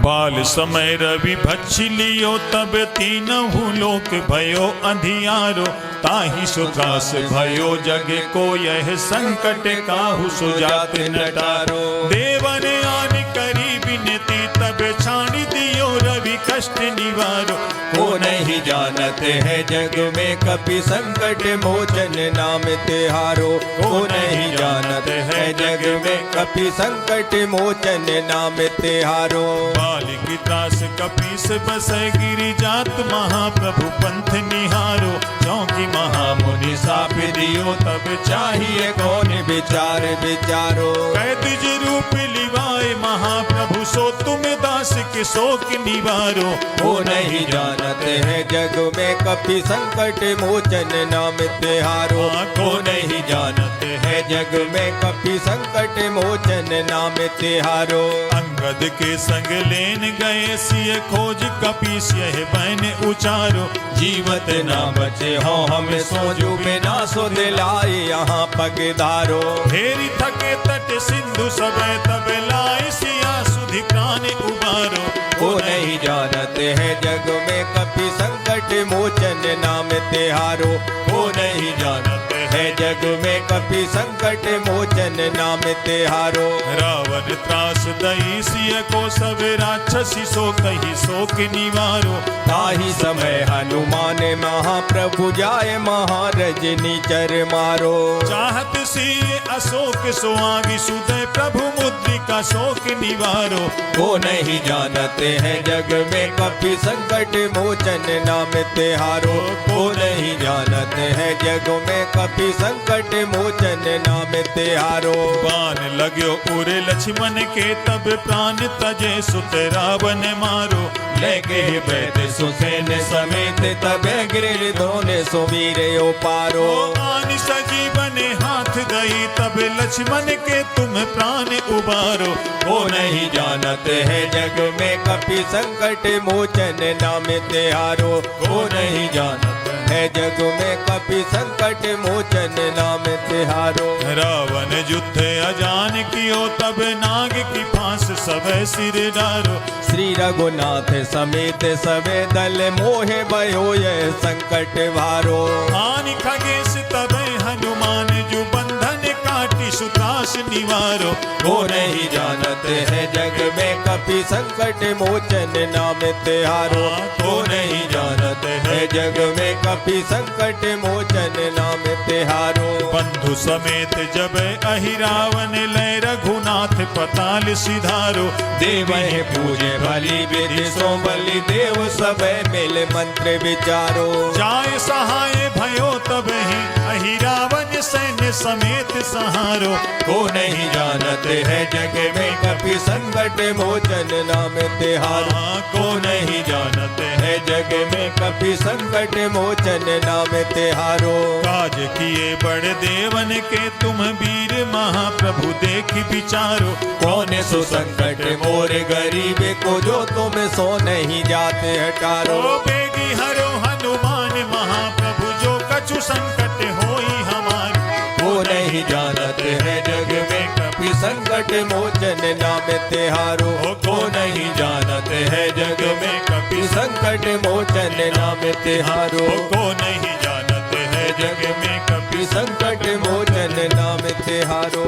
बाल समय रवि भक्षि लियो, तब तीनहु लोक भयो अंधियारो। ताहि सुखास भयो जग को, यह संकट काहू सुजात नटारो। देवन आन करी विनती, तब छाणी दियो रवि कष्ट निवारो। को नहीं जानते है जग में कपि संकट मोचन नाम तिहारो। को नहीं जानते है जग में कपि संकट मोचन नाम तिहारो। बालिक त्रास कपीस बसै, गिरि जात महाप्रभु पंथ निहारो। क्योंकि महामुनि साप दियो तब चाहिए कौन विचार विचारो। कैद रूप लिवाए महाप्रभु, सो तुम दास के शोक निवारो। वो नहीं जानते हैं जग में कपि संकट मोचन नाम तिहारो। को नहीं जानते हैं जग में कपि संकट मोचन नाम तिहारो। अंगद के संग लेन गए, सिय खोज कपीस यह बैन उचारो। जीवत ना बचे हो हमें सोजू में ना सो दिलाए यहाँ पगधारो। फेरी थके तट सिंधु सबे, तब लाए सिया सुधि प्राण उबारो। वो नहीं जानते हैं जग में कपि संकट मोचन नाम तिहारो। वो नहीं जानते हैं जग में कपि संकट मोचन नाम तिहारो। रावण त्रास दई, सिय को सब राक्षसी सो कही शोक निवारो। ताहि समय हनुमान महाप्रभु जाए, महारजनी चर मारो। चाहत सिय अशोक सुहागी, सुदय प्रभु मुद्रिका शोक निवारो। वो नहीं जानते हैं जग में कपि संकट मोचन नाम तिहारो। वो नहीं जानते हैं जग में कपि संकट मोचन नाम तिहारो। बाण लाग्यो उरे लक्ष्मण के, तब प्राण तजे सुत रावण मारो। लेके बैठ सुसेन समेत, तब गिर धोने सुवीर पारो। आन सजीवन हाथ गई, तब लक्ष्मण के तुम प्राण उबारो। वो नहीं जानते हैं जग में कपि संकट मोचन नाम तिहारो। वो नहीं जानते है जग में कपि संकट मोचन नाम तिहारो। रावण युद्ध अजान कियो, तब नाग की फांस सब सिर डारो। श्री रघुनाथ समेत सबे दल, मोहे भयो यह संकट भारो। आन खगेश तब हनुमान, जो बंधन काटी सुत्रास निवारो। वो नहीं जानते हैं जग में कपि संकट मोचन नाम तिहारो। वो नहीं जानते हैं जग में कपि संकट मोचन नाम तिहारो। बंधु समेत जब अहिरावन, लय रघुनाथ पताल सिधारो। देव पूजे भली विधि सो बलि, देव सब मिल मंत्र विचारो। जाय सहाय भयो तब ही, अहिरावन सैन्य समेत सहारो। को नहीं जानत है जग में कपि संकट मोचन नाम तिहारो। को नहीं जानत है जग में कपि संकट मोचन नाम तिहारो। काज किए बड़े देवन के तुम वीर महाप्रभु देख विचारो। कौन सो संकट मोर गरीब को जो तुम सो नहीं जाते हटारो। ओ बेगी हरो हनुमान महाप्रभु जो कछु संकट होई हमारे। वो नहीं जानत है जग में कपि संकट मोचन नाम तिहारो। को नहीं जानत है जग में कपि संकट मोचन नाम तिहारो। को नहीं जानत है जग में कपि संकट मोचन नाम तिहारो।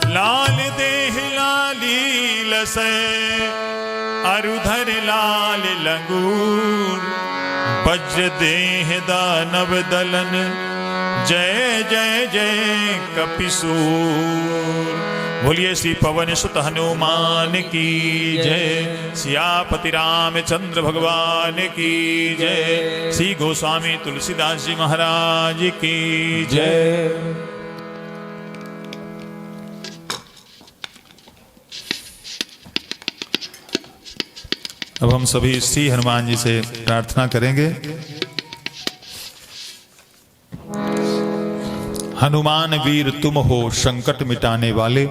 लाल देह लाली लसै अरुधर लाल लंगूर। वज्र देह दानव दलन जय जय जय कपिसूर। बोलिए श्री पवन सुत हनुमान की जय। सियापति रामचंद्र भगवान की जय। श्री गोस्वामी तुलसीदास जी महाराज की जय। अब हम सभी श्री हनुमान जी से प्रार्थना करेंगे। हनुमान वीर तुम हो संकट मिटाने वाले।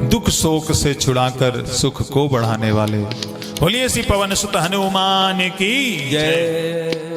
दुख शोक से छुड़ाकर सुख को बढ़ाने वाले। बोलिए श्री पवन सुत हनुमान की जय।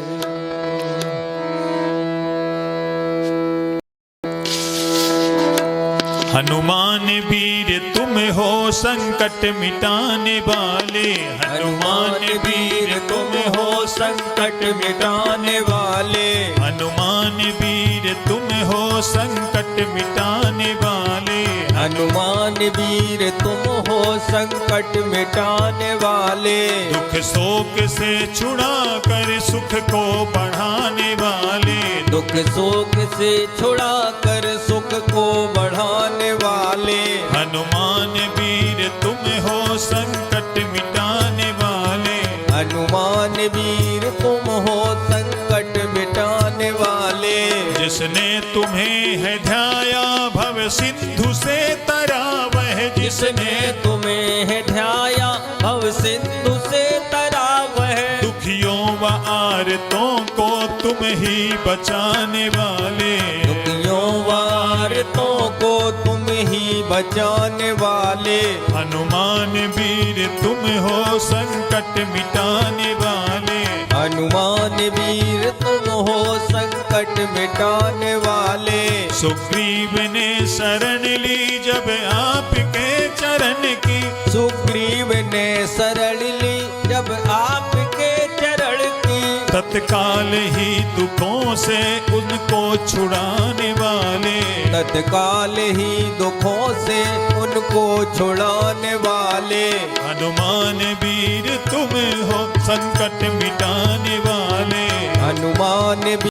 हनुमान वीर तुम हो संकट मिटाने वाले। हनुमान वीर तुम हो संकट मिटाने वाले। हनुमान वीर तुम हो संकट मिटाने वाले। हनुमान वीर तुम हो संकट मिटाने वाले। दुख शोक से छुड़ा कर सुख को बढ़ाने वाले। दुख शोक से छुड़ा कर सुख को बढ़ाने वाले। हनुमान वीर तुम हो संकट मिटाने वाले। हनुमान वीर तुम हो संकट मिटाने वाले। जिसने तुम्हें है ध्याया भव सिंधु से तरा वह। जिसने तुम्हें है ध्याया भव सिंधु से तरा वह। दुखियों व आरतों को तुम ही बचाने वाले। दुखियों व आरतों को तुम ही बचाने वाले। हनुमान वीर तुम हो संकट मिटाने वाले। हनुमान वीर तुम हो संकट मिटाने वाले। सुग्रीव ने शरण ली जब आपके चरण की। सुग्रीव ने शरण ली जब आपके चरण की। तत्काल ही दुखों से उनको छुड़ाने वाले। तत्काल ही दुखों से उनको छुड़ाने वाले। हनुमान वीर तुम हो संकट मिटाने वाले। हनुमान वीर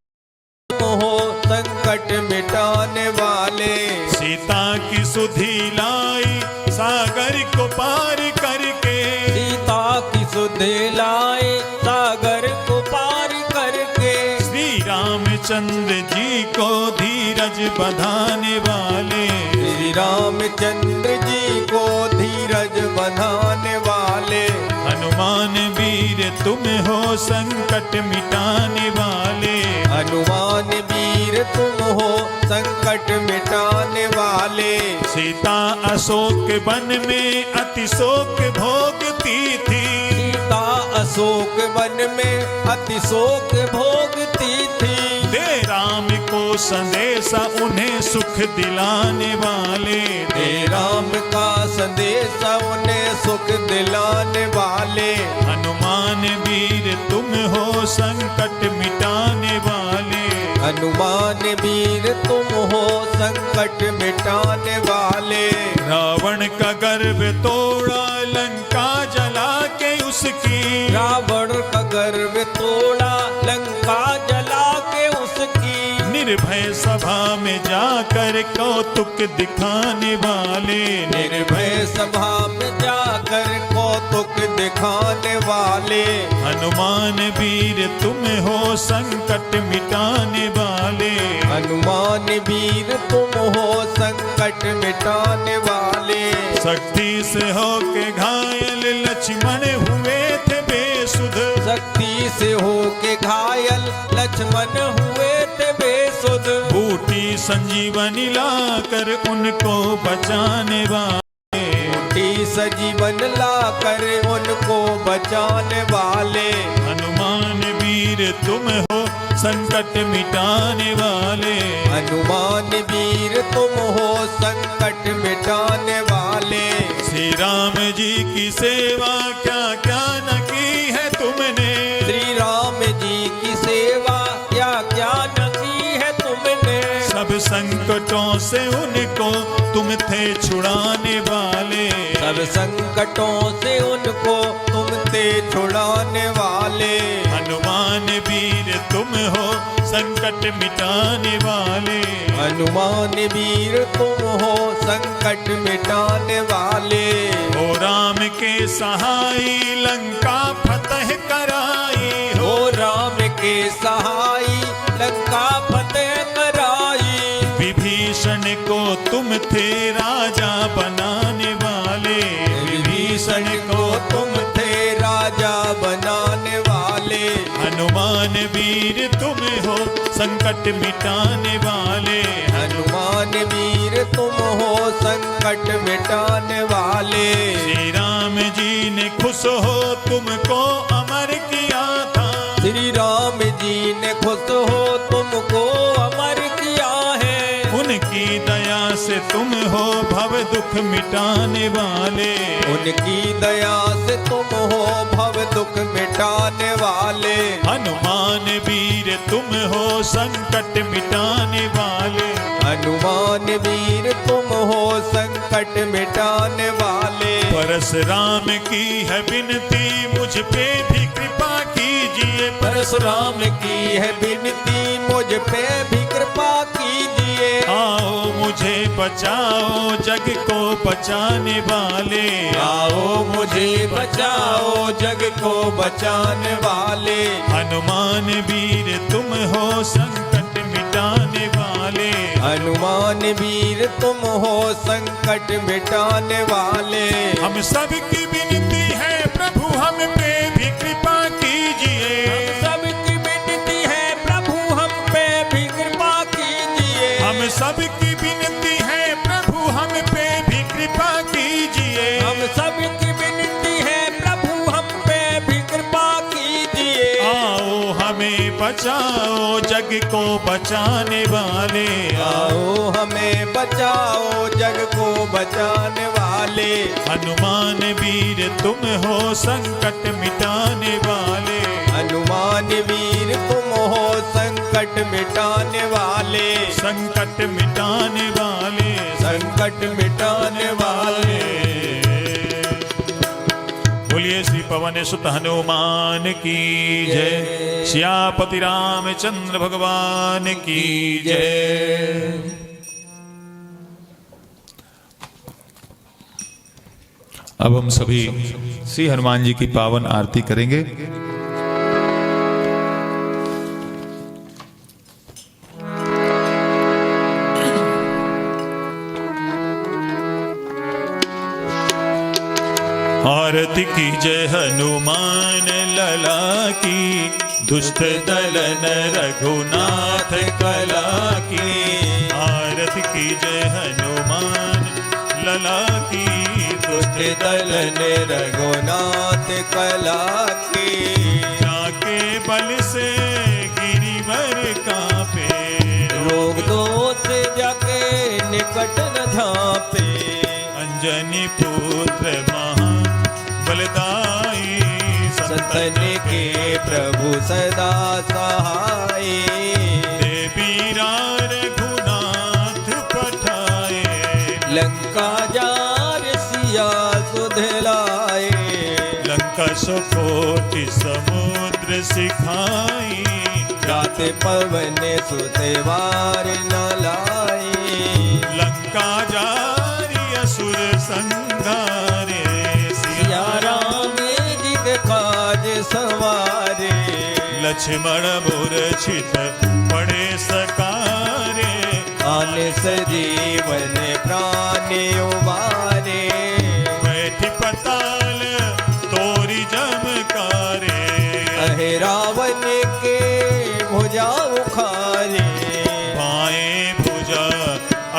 तुम हो संकट मिटाने वाले। सीता की सुधि लाई सागर को पार करके। सीता की सुधि लाए सागर को पार करके। श्री रामचंद्र जी को धीरज बंधाने वाले। श्री रामचंद्र जी को धीरज बंधाने वाले। हनुमान वीर तुम हो संकट मिटाने वाले। हनुमान वीर तुम हो संकट मिटाने वाले। सीता अशोक वन में अति शोक भोगती थी। सीता अशोक वन में अति शोक भोगती थी। दे राम को संदेशा उन्हें सुख दिलाने वाले। दे राम का संदेशा उन्हें सुख दिलाने वाले। हनुमान वीर तुम हो संकट मिटाने वाले। हनुमान वीर तुम हो संकट मिटाने वाले। रावण का गर्व तोड़ा लंका जला के उसकी। रावण का गर्व तोड़ा लंका जला के उसकी। निर्भय सभा में जाकर कौतुक दिखाने वाले। निर्भय सभा में जाकर कौतुक दुख दिखाने वाले। हनुमान वीर तुम हो संकट मिटाने वाले। हनुमान वीर तुम हो संकट मिटाने वाले। शक्ति से होके घायल लक्ष्मण हुए थे बेसुध। शक्ति से होके घायल लक्ष्मण हुए थे बेसुध। बूटी संजीवनी लाकर उनको बचाने वाले। बूटी संजीवन लाकर उनको बचाने वाले। हनुमान वीर तुम हो संकट मिटाने वाले। हनुमान वीर तुम हो संकट मिटाने वाले। श्री राम जी की सेवा क्या क्या न की है तुमने। श्री राम जी की सेवा क्या क्या न की है तुमने। सब संकटों से उनको तुम थे छुड़ाने वाले। सब संकटों से उनको तुम थे छुड़ाने वाले। हनुमान वीर तुम हो संकट मिटाने वाले। हनुमान वीर तुम हो संकट मिटाने वाले। हो राम के सहाय लंका फतह कराई। हो राम के सहाय लंका फतेह कराई। विभीषण को तुम थे राजा बनाने वाले। विभीषण को तुम थे राजा बनाने वाले। हनुमान वीर तुम हो संकट मिटाने वाले। हनुमान वीर तुम हो संकट मिटाने वाले। श्री राम जी ने खुश हो तुमको अमर किया था। श्री राम जी ने खुश हो तुमको अमर किया है। उनकी दया से तुम हो भव दुख मिटाने वाले। उनकी दया से तुम हो भव दुख मिटाने वाले। हनुमान वीर तुम हो संकट मिटाने वाले। हनुमान वीर तुम हो संकट मिटाने वाले। परशुराम की है विनती मुझ पे भी कृपा कीजिए। परशुराम की है विनती मुझ पे भी कृपा कीजिए। आओ मुझे बचाओ जग को बचाने वाले। आओ मुझे बचाओ जग को बचाने वाले। हनुमान वीर तुम हो संकट मिटाने वाले। हनुमान वीर तुम हो संकट मिटाने वाले। हम सबकी विनती है प्रभु हम पे भी कृपा कीजिए। हम सबकी विनती है प्रभु हम पे भी कृपा कीजिए। हम सबकी विनती है प्रभु हम पे भी कृपा कीजिए। हम सबकी विनती है प्रभु हम पे भी कृपा कीजिए। आओ हमें बचाओ जग को बचाने वाले। आओ हमें बचाओ जग को बचाने वाले। हनुमान वीर तुम हो संकट मिटाने वाले। हनुमान वीर तुम हो संकट मिटाने वाले। संकट मिटाने वाले। संकट मिटाने वाले। बोलिए श्री पवन सुत हनुमान की जय। सियापति रामचंद्र भगवान की जय। अब हम सभी श्री हनुमान जी की पावन आरती करेंगे। आरती की जय हनुमान लला की। दुष्ट दलन रघुनाथ कला की। आरती की जय हनुमान लला की। दुष्ट दलन रघुनाथ कला की। जाके बल से गिरिवर कांपे। रोग दोष जाके निकट न झांपे। अंजनी पुत्र महा बलदाई। संतन के प्रभु सदा सहाय। देवीरा रघुनाथ पठाए। लंका जार सिया सुधलाए। लंका सुकोटि समुद्र सिखाई। जाते पवन सुतेवार न लाए। लंका जारी असुर संघारे। सिया राम लक्ष्मण मूर्छित पड़े सकारे, आन सजीवन प्राण उबारे, बैठी पताल तोरी जमकारे, अहे रावण के भुजा उखारे, बाएं भुजा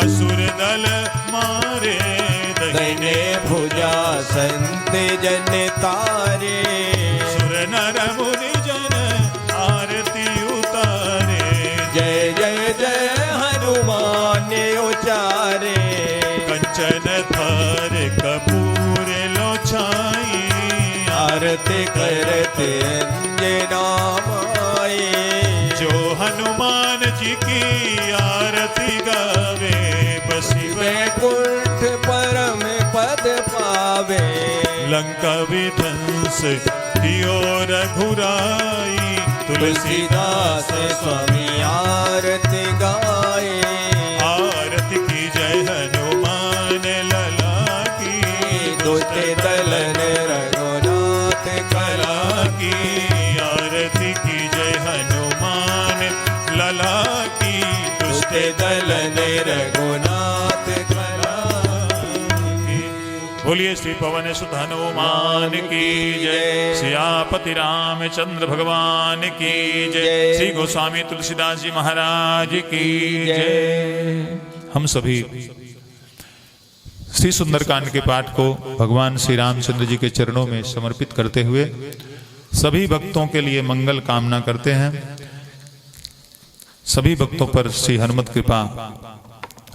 असुर दल मारे, दाहिने भुजा संत जन तारे, सुर नर मुनि जन आरती उतारे, जय जय जय हनुमान उचारे, कंचन थार कपूर लो छाई, आरती करते अंजना माई, जो हनुमान जी की आरती गावे, बसी वैकुंठ परम पद पावे, लंका विध्वंस कियो रघुराई, तुलसीदास स्वामी आरती गाए, आरती की जय हनुमान लला की, दुष्ट दलन रघुनाथ कला की, आरती की जय हनुमान लला की, दुष्ट दलन रघुनाथ कला की। बोलिए श्री पवन सुत हनुमान की जय, सियापति रामचंद्र भगवान की जय, श्री गोस्वामी तुलसीदास जी महाराज की जय। हम सभी श्री सुंदरकांड के पाठ को भगवान श्री रामचंद्र जी के चरणों में समर्पित करते हुए सभी भक्तों के लिए मंगल कामना करते हैं। सभी भक्तों पर श्री हनुमत कृपा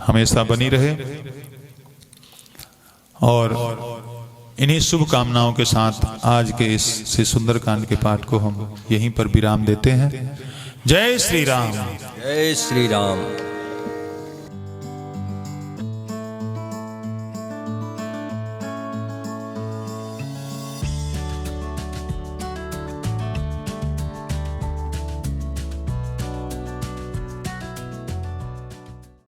हमेशा बनी रहे और इन्हीं शुभ कामनाओं के साथ आज के इस श्री सुंदरकांड के पाठ को हम यहीं पर विराम देते हैं। जय श्री राम। जय श्री राम।